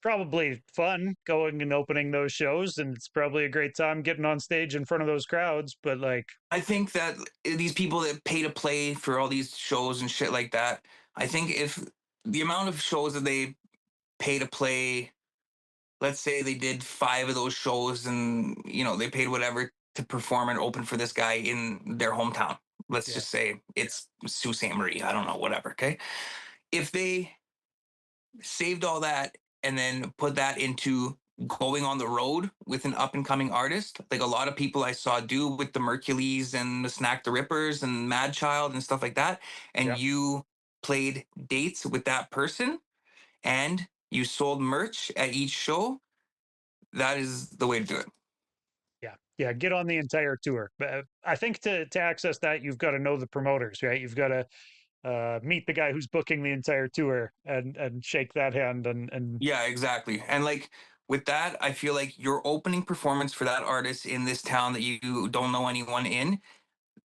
probably fun going and opening those shows, and it's probably a great time getting on stage in front of those crowds. But like, I think that these people that pay to play for all these shows and shit like that, I think if the amount of shows that they pay to play, let's say they did five of those shows and, they paid whatever to perform and open for this guy in their hometown. Let's yeah, just say it's Sault Ste. Marie. I don't know, whatever. Okay. If they saved all that and then put that into going on the road with an up and coming artist, like a lot of people I saw do with the Mercules and the Snack the Rippers and Mad Child and stuff like that, and yeah, you played dates with that person and you sold merch at each show, that is the way to do it. yeah, yeah. Get on the entire tour. But I think to access that, you've got to know the promoters, right? You've got to meet the guy who's booking the entire tour and shake that hand and Yeah, exactly. And like with that, I feel like your opening performance for that artist in this town that you don't know anyone in,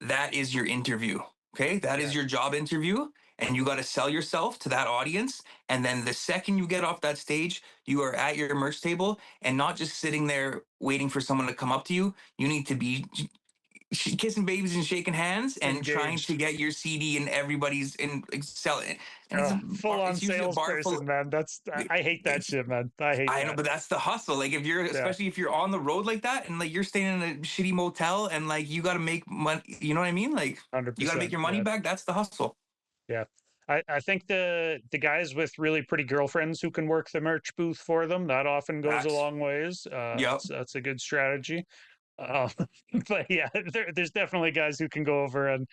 that is your interview. Okay. That yeah, is your job interview. And you got to sell yourself to that audience. And then the second you get off that stage, you are at your merch table and not just sitting there waiting for someone to come up to you. You need to be kissing babies and shaking hands and trying to engaged. get your CD and everybody's in like sell it. And Full on it's usually a bar full. salesperson, man. I hate that It's shit, man. I hate I know, that. but that's the hustle. Like if you're, Yeah, especially if you're on the road like that, and like you're staying in a shitty motel, and like you got to make money. You know what I mean? Like one hundred you got to make percent. your money Yeah, back. That's the hustle. yeah. I think the guys with really pretty girlfriends who can work the merch booth for them, that often goes a Facts. long ways. Yep. That's a good strategy. Uh, but yeah, there's definitely guys who can go over and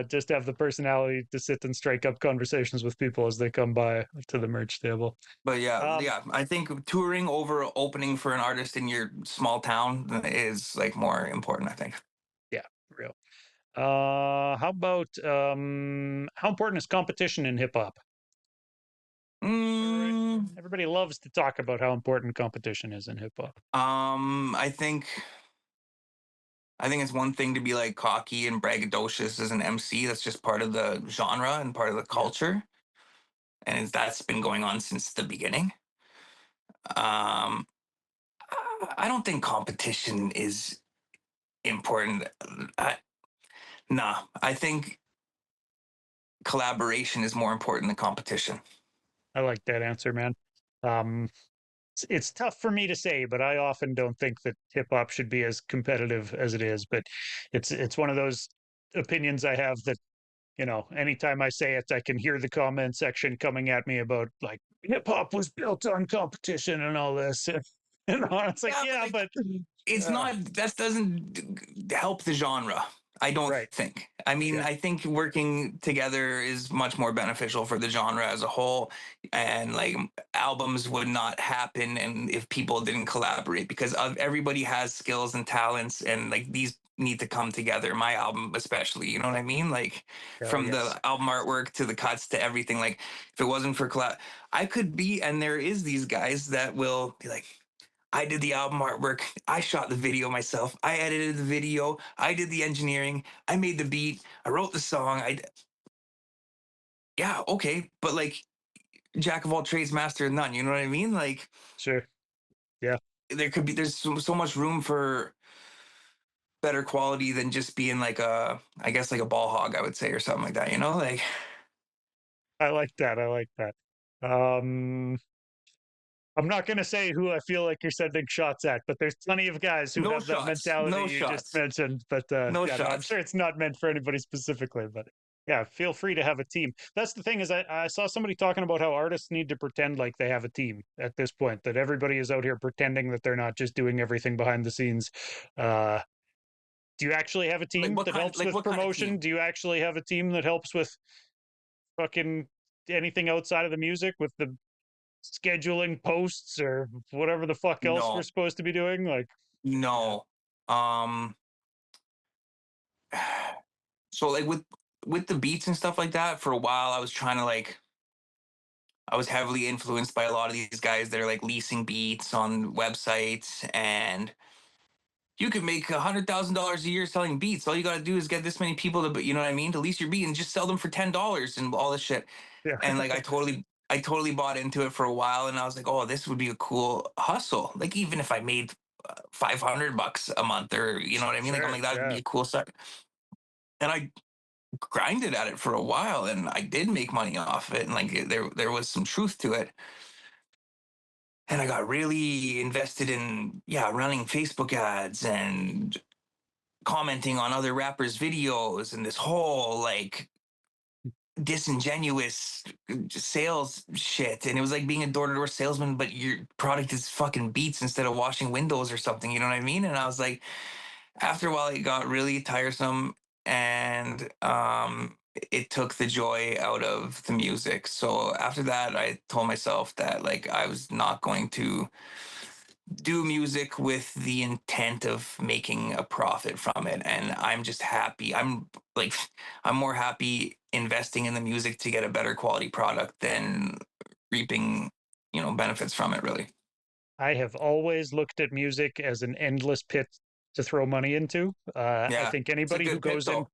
just have the personality to sit and strike up conversations with people as they come by to the merch table. But yeah, Um, yeah. I think touring over opening for an artist in your small town is like more important. I think. yeah, real. How about how important is competition in hip hop? Everybody, Mm, everybody loves to talk about how important competition is in hip hop. I think. I think it's one thing to be like cocky and braggadocious as an MC. That's just part of the genre and part of the Yeah, culture, and that's been going on since the beginning. Um, I don't think competition is important. I, nah, I think collaboration is more important than competition. I like that answer, man. Um, it's tough for me to say, but I often don't think that hip hop should be as competitive as it is. But it's one of those opinions I have that anytime I say it, I can hear the comment section coming at me about like hip hop was built on competition and all this. It's like, Yeah, but yeah, like but it's uh, not that doesn't help the genre. I don't right, think. I mean, yeah, I think working together is much more beneficial for the genre as a whole, and like albums would not happen and if people didn't collaborate because everybody has skills and talents and like these need to come together. My album especially, you know what I mean? Like from yes, the album artwork to the cuts to everything. Like if it wasn't for collab, I could be, and there is these guys that will be like, I did the album artwork. I shot the video myself. I edited the video. I did the engineering. I made the beat. I wrote the song. Yeah, okay, but like jack of all trades, master of none. You know what I mean? Like Sure. Yeah, there's so much room for better quality than just being like a, I guess like a ball hog, I would say, or something like that. You know, like I like that. I like that. Um, I'm not going to say who I feel like you're sending shots at, but there's plenty of guys who no have that shots, mentality no you just shots, mentioned. But no yeah, no, I'm shots. sure it's not meant for anybody specifically. But yeah, feel free to have a team. That's the thing is, I saw somebody talking about how artists need to pretend like they have a team at this point. That everybody is out here pretending that they're not just doing everything behind the scenes. Uh, do you actually have a team that helps Like with what kind of promotion? team? Do you actually have a team that helps with fucking anything outside of the music with the scheduling posts or whatever the fuck else we're No, supposed to be doing. Like, yeah, no. Um, so like with the beats and stuff like that, for a while I was trying to like, I was heavily influenced by a lot of these guys that are like leasing beats on websites, and you could make $100,000 a year selling beats. All you got to do is get this many people to, you know what I mean, to lease your beat and just sell them for $10 and all this shit. yeah, And like I totally bought into it for a while, and I was like, oh, this would be a cool hustle. Like even if I made $500 a month, or you know what I mean, like I'm sure, like that would be yeah. a cool start. And I grinded at it for a while, and I did make money off it, and like there was some truth to it. And I got really invested in, yeah, running Facebook ads and commenting on other rappers' videos, and this whole like disingenuous sales shit. And it was like being a door-to-door salesman, but your product is fucking beats instead of washing windows or something, you know what I mean? And I was like, after a while it got really tiresome, and it took the joy out of the music. So after that I told myself that like I was not going to do music with the intent of making a profit from it. And I'm just happy. I'm like, I'm more happy investing in the music to get a better quality product than reaping, benefits from it, really. I have always looked at music as an endless pit to throw money into. I Yeah. think It's a anybody who good pit goes in, though.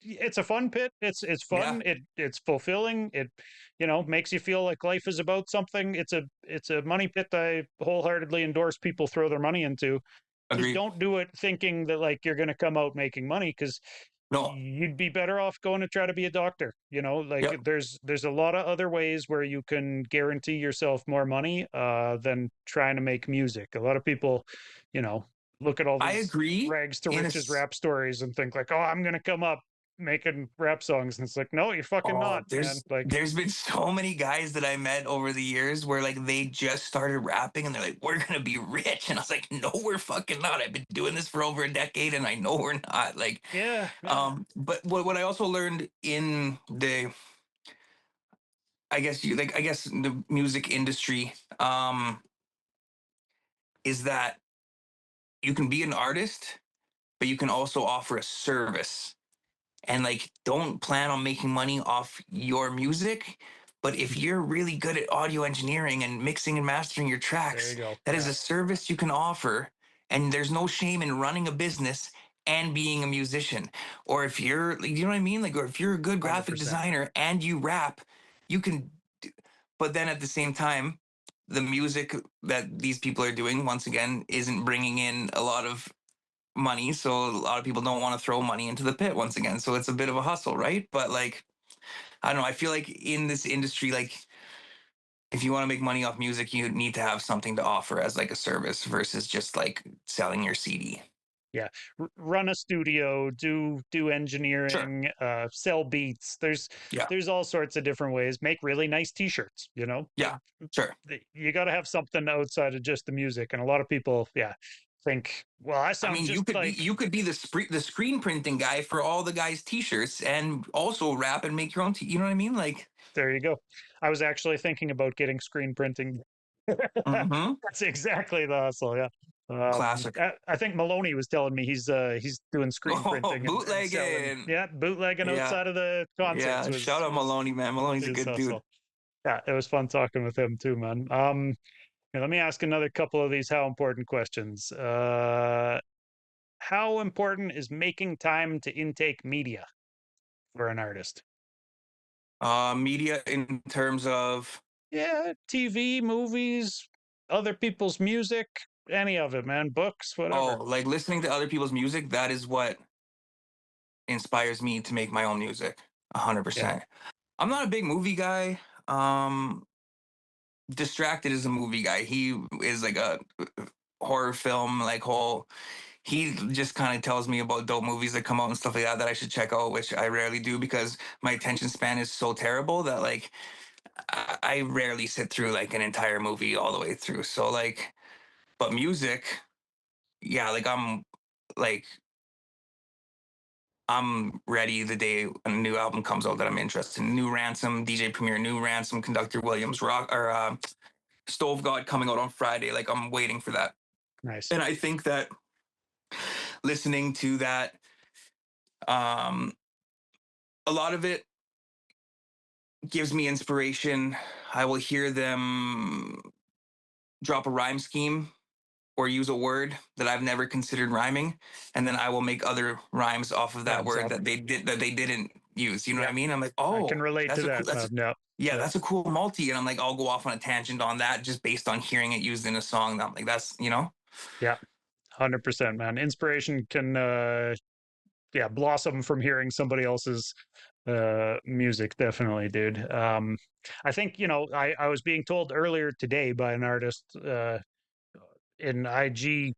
it's a fun pit. It's Yeah. fun. It's fulfilling. It makes you feel like life is about something. It's a money pit I wholeheartedly endorse people throw their money into. Just Agreed. don't do it thinking that like you're going to come out making money because No. you'd be better off going to try to be a doctor. Like Yep. there's a lot of other ways where you can guarantee yourself more money than trying to make music. A lot of people, you know, look at all I these agree rags to in a riches rap stories and think like, oh, I'm going to come up making rap songs, and it's like, no, you're fucking Oh, not, man. Like, there's been so many guys that I met over the years where like they just started rapping and they're like, we're gonna be rich. And I was like, no, we're fucking not. I've been doing this for over a decade and I know we're not. Like, yeah, yeah, but what I also learned in the, I guess the music industry, is that you can be an artist, but you can also offer a service. And like don't plan on making money off your music, but if you're really good at audio engineering and mixing and mastering your there you tracks, go. that is Yeah, a service you can offer, and there's no shame in running a business and being a musician. Or if you're, you know what I mean, like, or if you're a good graphic 100%. designer and you rap, you can but then at the same time, the music that these people are doing, once again, isn't bringing in a lot of money, so a lot of people don't want to throw money into the pit once again, so it's a bit of a hustle, right? But like, I don't know, I feel like in this industry, like, if you want to make money off music, you need to have something to offer as like a service versus just like selling your CD. Yeah, run a studio, do Sure. engineering, sell beats. There's Yeah. there's all sorts of different ways. Make really nice t-shirts, Yeah. Sure. you got to have something outside of just the music. And a lot of people, yeah, think, well, I I sound mean, just like. you could be the screen printing guy for all the guys' t-shirts and also rap and make your own you know what I mean? Like, There you go. I was actually thinking about getting screen printing. mm-hmm. That's exactly the hustle. Yeah. Classic. I think Maloney was telling me he's doing screen Oh, printing and selling. bootlegging. Yeah, bootlegging Yeah. outside of the concerts Yeah. Shout out was Maloney, man. Maloney's a his good dude. hustle. Yeah, it was fun talking with him too, man. Here, let me ask another couple of these how important questions. How important is making time to intake media for an artist? Media in terms of. Yeah, TV, movies, other people's music, any of it, man. Books, Oh, whatever. like listening to other people's music, that is what inspires me to make my own music. Yeah, 100%. I'm not a big movie guy. Um, Distracted is a movie guy. He is like a horror film, like whole. He just kind of tells me about dope movies that come out and stuff like that that I should check out, which I rarely do because my attention span is so terrible that like I rarely sit through like an entire movie all the way through. So like, but music, yeah, like I'm ready the day a new album comes out that I'm interested in. New Ransom, DJ Premier, New Ransom, Conductor Williams, Rock or Stove God coming out on Friday. Like I'm waiting for that. nice. And I think that listening to that, um, a lot of it gives me inspiration. I will hear them drop a rhyme scheme or use a word that I've never considered rhyming, and then I will make other rhymes off of that Adds word up. that they didn't use. You know what Yeah, I mean? I'm like, I can oh, relate to that's a cool that, that's a, man. Yeah, yeah, yeah, that's a cool multi, and I'm like, I'll go off on a tangent on that just based on hearing it used in a song. I'm like, that's yeah. 100%, man. Inspiration can, yeah, blossom from hearing somebody else's music. Definitely, dude. I think I was being told earlier today by an artist in IG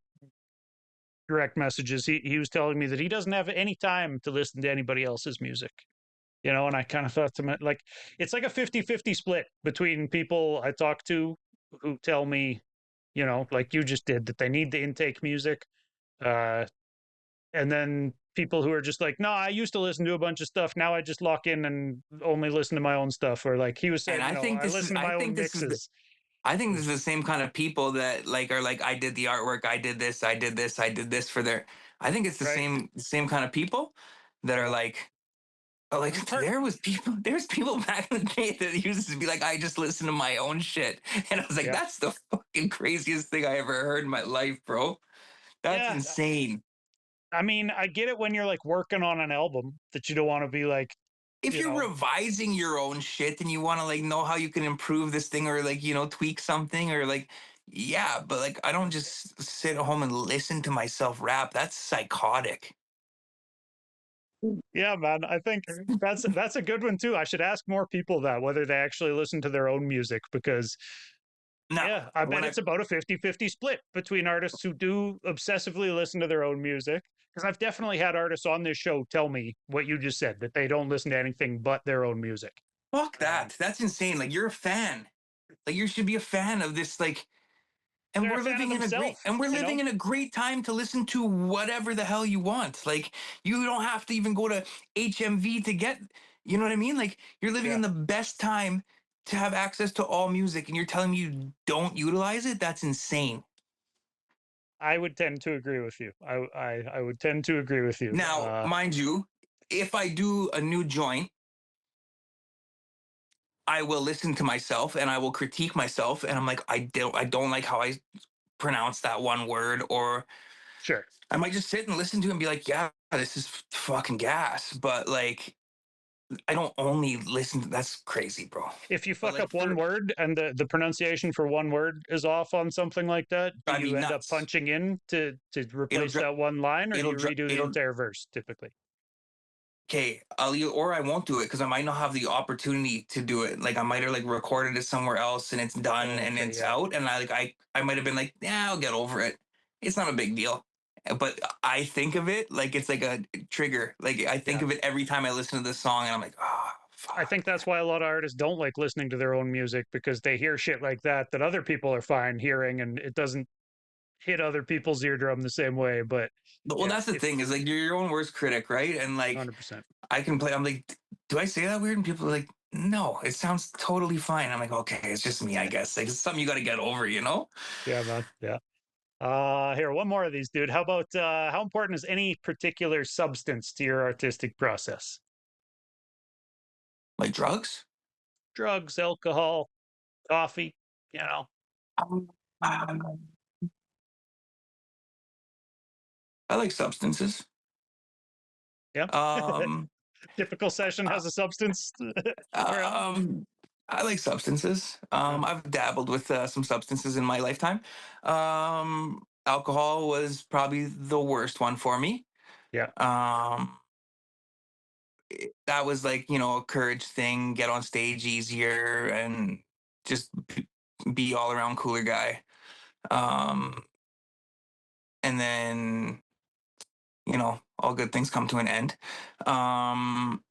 direct messages. He was telling me that he doesn't have any time to listen to anybody else's music. And I kind of thought to myself, like, it's like a 50-50 split between people I talk to who tell me, like you just did, that they need the intake music. Uh, and then people who are just like, no, I used to listen to a bunch of stuff. Now I just lock in and only listen to my own stuff. Or like he was and saying, I listen to my own mixes. I think this is the same kind of people that like are like I did the artwork, I did this, I did this, I did this for their. I think it's the Right. same kind of people that are Yeah. like, oh, like And part, there's people back in the day that used to be like, I just listen to my own shit, and I was like, yeah. that's the fucking craziest thing I ever heard in my life, bro. That's Yeah. insane. I mean, I get it when you're like working on an album that you don't want to be like, If you you're know, revising your own shit and you want to like know how you can improve this thing or like tweak something or like yeah, but like I don't just sit at home and listen to myself rap. That's psychotic. yeah, man. I think that's a good one too. I should ask more people that whether they actually listen to their own music because Now yeah, I bet when I it's about a 50-50 split between artists who do obsessively listen to their own music. Because I've definitely had artists on this show tell me what you just said, that they don't listen to anything but their own music. fuck Um, that, that's insane. Like you're a fan. Like you should be a fan of this. Like and they're a fan of themselves, we're living in a great time to listen to whatever the hell you want. Like you don't have to even go to HMV to get, you know what I mean? Like you're living Yeah, in the best time to have access to all music and you're telling me you don't utilize it? That's insane. I would tend to agree with you. I would tend to agree with you. Now, mind you, if I do a new joint, I will listen to myself and I will critique myself and I'm like I don't like how I pronounce that one word, or Sure. I might just sit and listen to it and be like, yeah, this is fucking gas. But like, I don't only listen to that's crazy, bro. If you But fuck like up one for word and the pronunciation for one word is off on something like that, do drive me you end up nuts. punching in to It'll replace dri- that one line, or do you redo the it'll entire verse typically? okay, or I won't do it because I might not have the opportunity to do it. Like I might have like recorded it somewhere else and it's done Oh, and okay, it's yeah, out, and I might have been like, yeah, I'll get over it. It's not a big deal. But I think of it like it's like a trigger. Like I think yeah. of it every time I listen to this song, and I'm like, oh I fuck. think that's why a lot of artists don't like listening to their own music, because they hear shit like that other people are fine hearing, and it doesn't hit other people's eardrum the same way. But Well, yeah, that's the if thing is like you're your own worst critic, right? And like 100%. I can play. I'm like, do I say that weird? And people are like, no, it sounds totally fine. I'm like, okay, it's just me, I guess. Like it's something you got to get over, you know? Yeah, man. Yeah. Here, one more of these, dude. How about how important is any particular substance to your artistic process? Like drugs. Drugs, alcohol, coffee, you know. Um, I like substances. Yeah. Um, Typical session uh, has a substance around. um, I like substances. Yeah. I've dabbled with some substances in my lifetime. Alcohol was probably the worst one for me. Yeah. Um, that was like, a courage thing, get on stage easier and just be all around cooler guy. Um, and then, all good things come to an end. Um,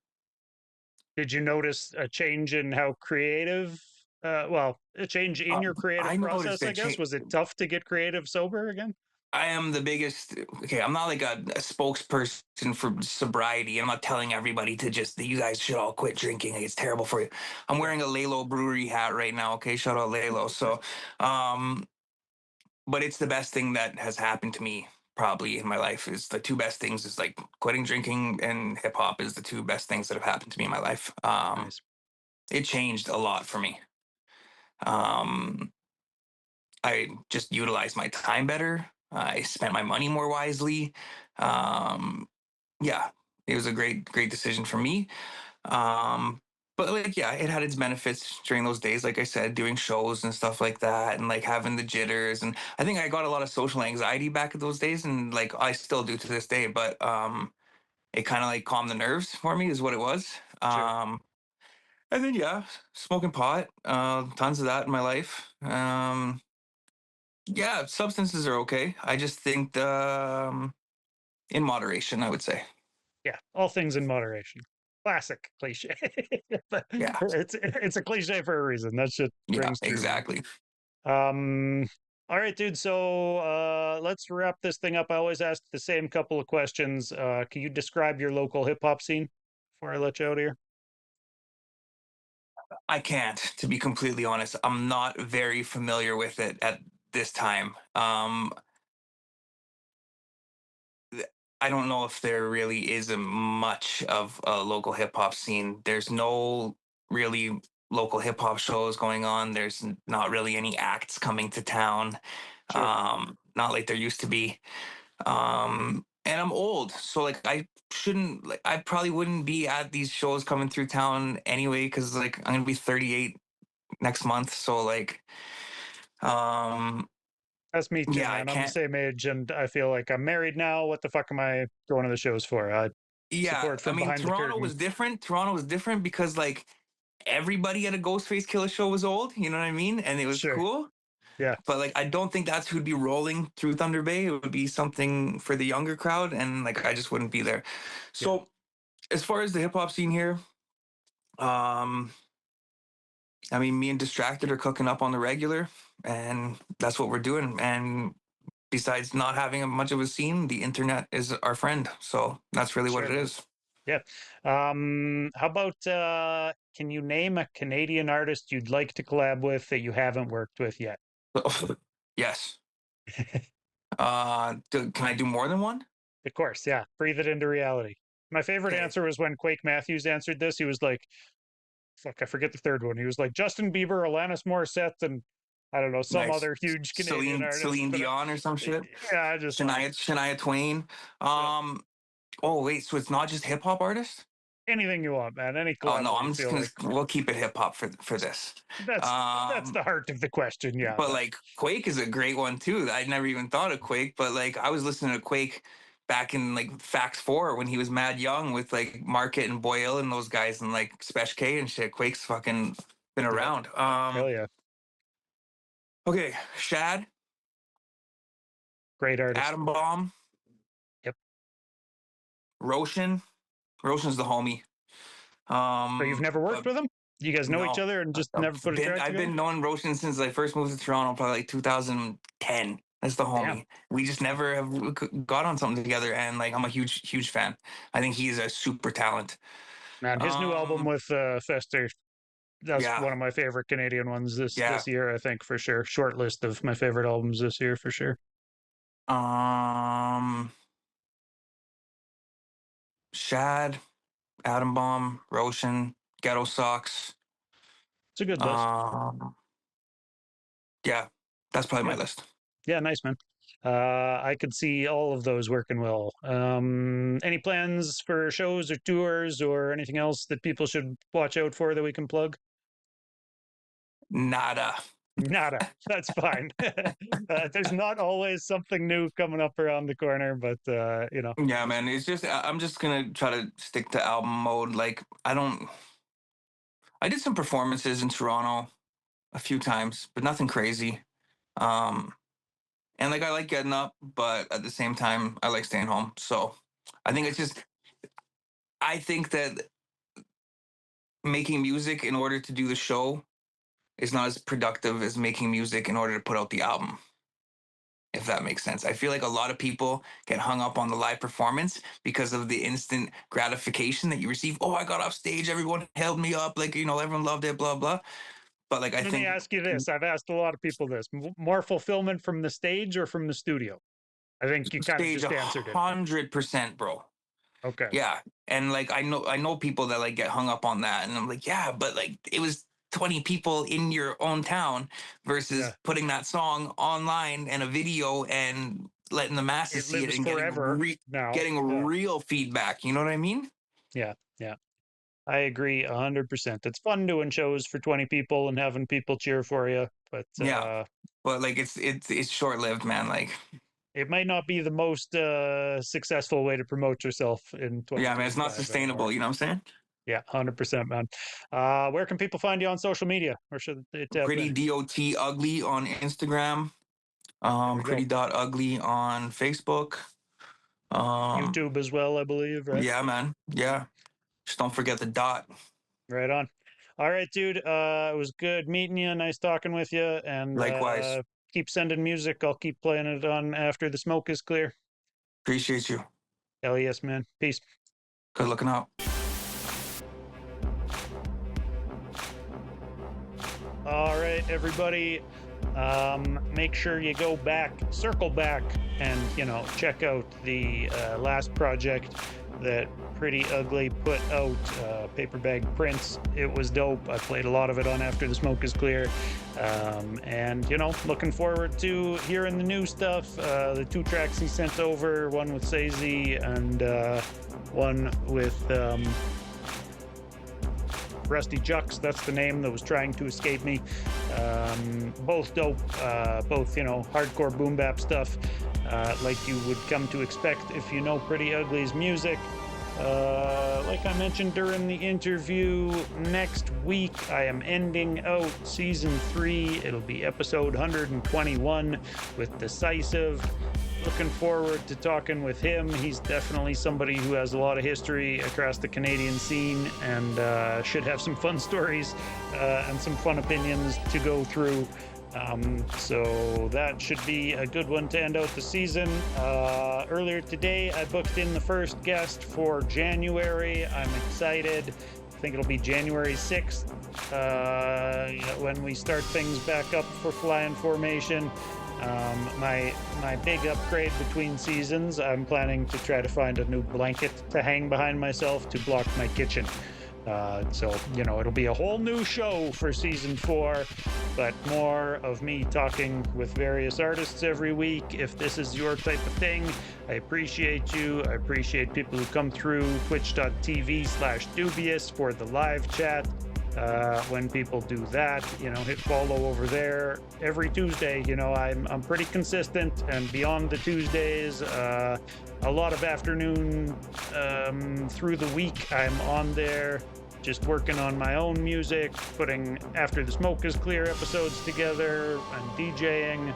Did you notice a change in how creative? Well, a change in your I creative noticed process, I that guess. Was it tough to get creative sober again? I am the biggest. Okay, I'm not like a spokesperson for sobriety. I'm not telling everybody to just, you guys should all quit drinking. Like, it's terrible for you. I'm Yeah. wearing a Lalo Brewery hat right now. Okay, shout out Lalo. So, um, but it's the best thing that has happened to me probably in my life. Is the two best things is like quitting drinking and hip hop is the two best things that have happened to me in my life. Nice. It changed a lot for me. Um, I just utilized my time better. I spent my money more wisely. Um, yeah, it was a great decision for me. Um, but like, yeah, it had its benefits during those days. Like I said, doing shows and stuff like that, and like having the jitters. And I think I got a lot of social anxiety back in those days, and like I still do to this day. But it kind of like calmed the nerves for me, is what it was. Sure. And then yeah, smoking pot, tons of that in my life. Yeah, substances are okay. I just think in moderation, I would say. Yeah. All things in moderation. Classic cliche. But Yeah, it's a cliche for a reason. That shit yeah, rings true, man. exactly. Um, all right, dude. So let's wrap this thing up. I always ask the same couple of questions. Can you describe your local hip hop scene before I let you out of here? I can't, to be completely honest. I'm not very familiar with it at this time. I don't know if there really is a much of a local hip hop scene. There's no really local hip hop shows going on. There's not really any acts coming to town. Sure. Not like there used to be. And I'm old, so like I shouldn't, like I probably wouldn't be at these shows coming through town anyway, because like I'm gonna be 38 next month. So like, um, That's me too, yeah, I man. I'm the can't. same age, and I feel like I'm married now. What the fuck am I going to the shows for? I Yeah, support I from mean, behind the Toronto curtain. was different. Toronto was different because like everybody at a Ghostface Killer show was old. You know what I mean? And it was Sure. cool. Yeah. But like, I don't think that's who'd be rolling through Thunder Bay. It would be something for the younger crowd, and like, I just wouldn't be there. Yeah. So as far as the hip hop scene here, um, I mean, me and Distracted are cooking up on the regular, and that's what we're doing. And besides not having a much of a scene, the internet is our friend. So that's really what Sure, it man. is. Yeah. How about can you name a Canadian artist you'd like to collab with that you haven't worked with yet? Yes. Can I do more than one? Of course, yeah. Breathe it into reality. My favorite Okay. answer was when Quake Matthews answered this. He was like, fuck, I forget the third one. He was like Justin Bieber, Alanis Morissette, and I don't know, some Nice. other huge Canadian artist. Celine But Dion or some shit. yeah, I just like, Shania Twain. yeah, Um. Oh wait, so it's not just hip hop artists? anything you want, man. Any Oh collab no, that you I'm just feel gonna. like. We'll keep it hip hop for this. That's Um. the heart of the question, yeah. But But like Quake is a great one too. I never even thought of Quake, but like I was listening to Quake back in like Fax 4 when he was mad young with like Market and Boyle and those guys and like Spesh K and shit. Quake's fucking been yeah, around. hell yeah, Okay, Shad, great artist. Atom Bomb, Yep. Roshan. Roshan's the homie. So you've never But worked with him? You guys know each no, other and just never put a track I've together? been knowing Roshan since I first moved to Toronto, probably like 2010. That's the Damn, homie. We just never have got on something together, and like I'm a huge fan. I think he's a super talent. man. His new album Um, with Fester, that's yeah, one of my favorite Canadian ones yeah. this year, I think for sure. Short list of my favorite albums this year for sure. Um, Shad, Atom Bomb, Roshan, Ghetto Socks. It's a good list. Um, yeah, that's probably my Yeah. list. Yeah, nice man. I could see all of those working well. Any plans for shows or tours or anything else that people should watch out for that we can plug? Nada. Nada. That's fine. There's not always something new coming up around the corner, but Yeah, man. It's just I'm just gonna try to stick to album mode. Like I don't. I did some performances in Toronto a few times, but nothing crazy. Um, and like I like getting up, but at the same time, I like staying home. So I think it's just I think that making music in order to do the show is not as productive as making music in order to put out the album. If that makes sense. I feel like a lot of people get hung up on the live performance because of the instant gratification that you receive. Oh, I got off stage, everyone held me up, like, everyone loved it, blah, blah. But like, I let me think ask you this. I've asked a lot of people this. More fulfillment from the stage or from the studio? I think you kind of stage just answered it. 100%, bro. Okay. Yeah. And like, I know people that like get hung up on that. And I'm like, yeah, but like, it was 20 people in your own town Yeah. versus putting that song online and a video and letting the masses It see it lives and getting forever now. getting Yeah. real feedback. You know what I mean? Yeah. Yeah. I agree 100%. It's fun doing shows for 20 people and having people cheer for you, but Yeah. But like it's short lived, man. Like, it might not be the most successful way to promote yourself in yeah, man, it's not 2025 sustainable, anymore. you know what I'm saying? Yeah, 100%, man. Where can people find you on social media? Where should they tap Pretty in? dot ugly on Instagram. There we go. Pretty.Ugly on Facebook. Um, YouTube as well, I believe, right? yeah, man. Yeah. Just don't forget the dot. Right on. All right, dude. It was good meeting you. Nice talking with you. And Likewise. keep sending music. I'll keep playing it on after the smoke is clear. Appreciate you. Hell yes, man. Peace. Good looking out. All right, everybody. Make sure you go back, circle back, and check out the last project that Pretty Ugly put out, Paper Bag Prints. It was dope. I played a lot of it on After the Smoke is Clear. And looking forward to hearing the new stuff. The 2 tracks he sent over, one with Sazy and one with Rusty Jux, that's the name that was trying to escape me. Both dope, both hardcore boom bap stuff, like you would come to expect if you know Pretty Ugly's music. Like I mentioned during the interview, next week I am ending out season 3. It'll be episode 121 with Decisive. Looking forward to talking with him. He's definitely somebody who has a lot of history across the Canadian scene and should have some fun stories and some fun opinions to go through. So that should be a good one to end out the season. Earlier today, I booked in the first guest for January. I'm excited. I think it'll be January 6th when we start things back up for Flying Formation. My big upgrade between seasons, I'm planning to try to find a new blanket to hang behind myself to block my kitchen. So it'll be a whole new show for season 4, but more of me talking with various artists every week. If this is your type of thing, I appreciate you. I appreciate people who come through twitch.tv/Doobyis for the live chat. When people do that, hit follow over there every Tuesday. I'm pretty consistent, and beyond the Tuesdays, a lot of afternoon through the week, I'm on there just working on my own music, putting After the Smoke is Clear episodes together, and DJing,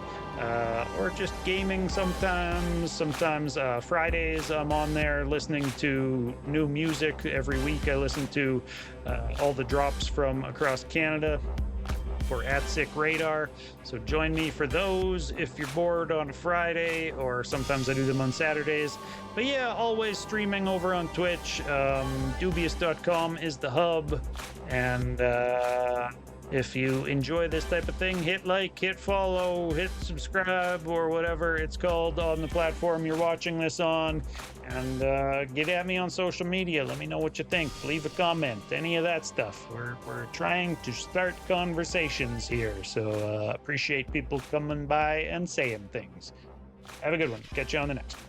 or just gaming sometimes. Sometimes Fridays I'm on there listening to new music. Every week I listen to all the drops from across Canada for @Sick Radar. So join me for those if you're bored on a Friday, or sometimes I do them on Saturdays. But yeah, always streaming over on Twitch. Doobyis.com is the hub. And if you enjoy this type of thing, hit like, hit follow, hit subscribe, or whatever it's called on the platform you're watching this on. And get at me on social media. Let me know what you think. Leave a comment, any of that stuff. We're trying to start conversations here. So appreciate people coming by and saying things. Have a good one. Catch you on the next one.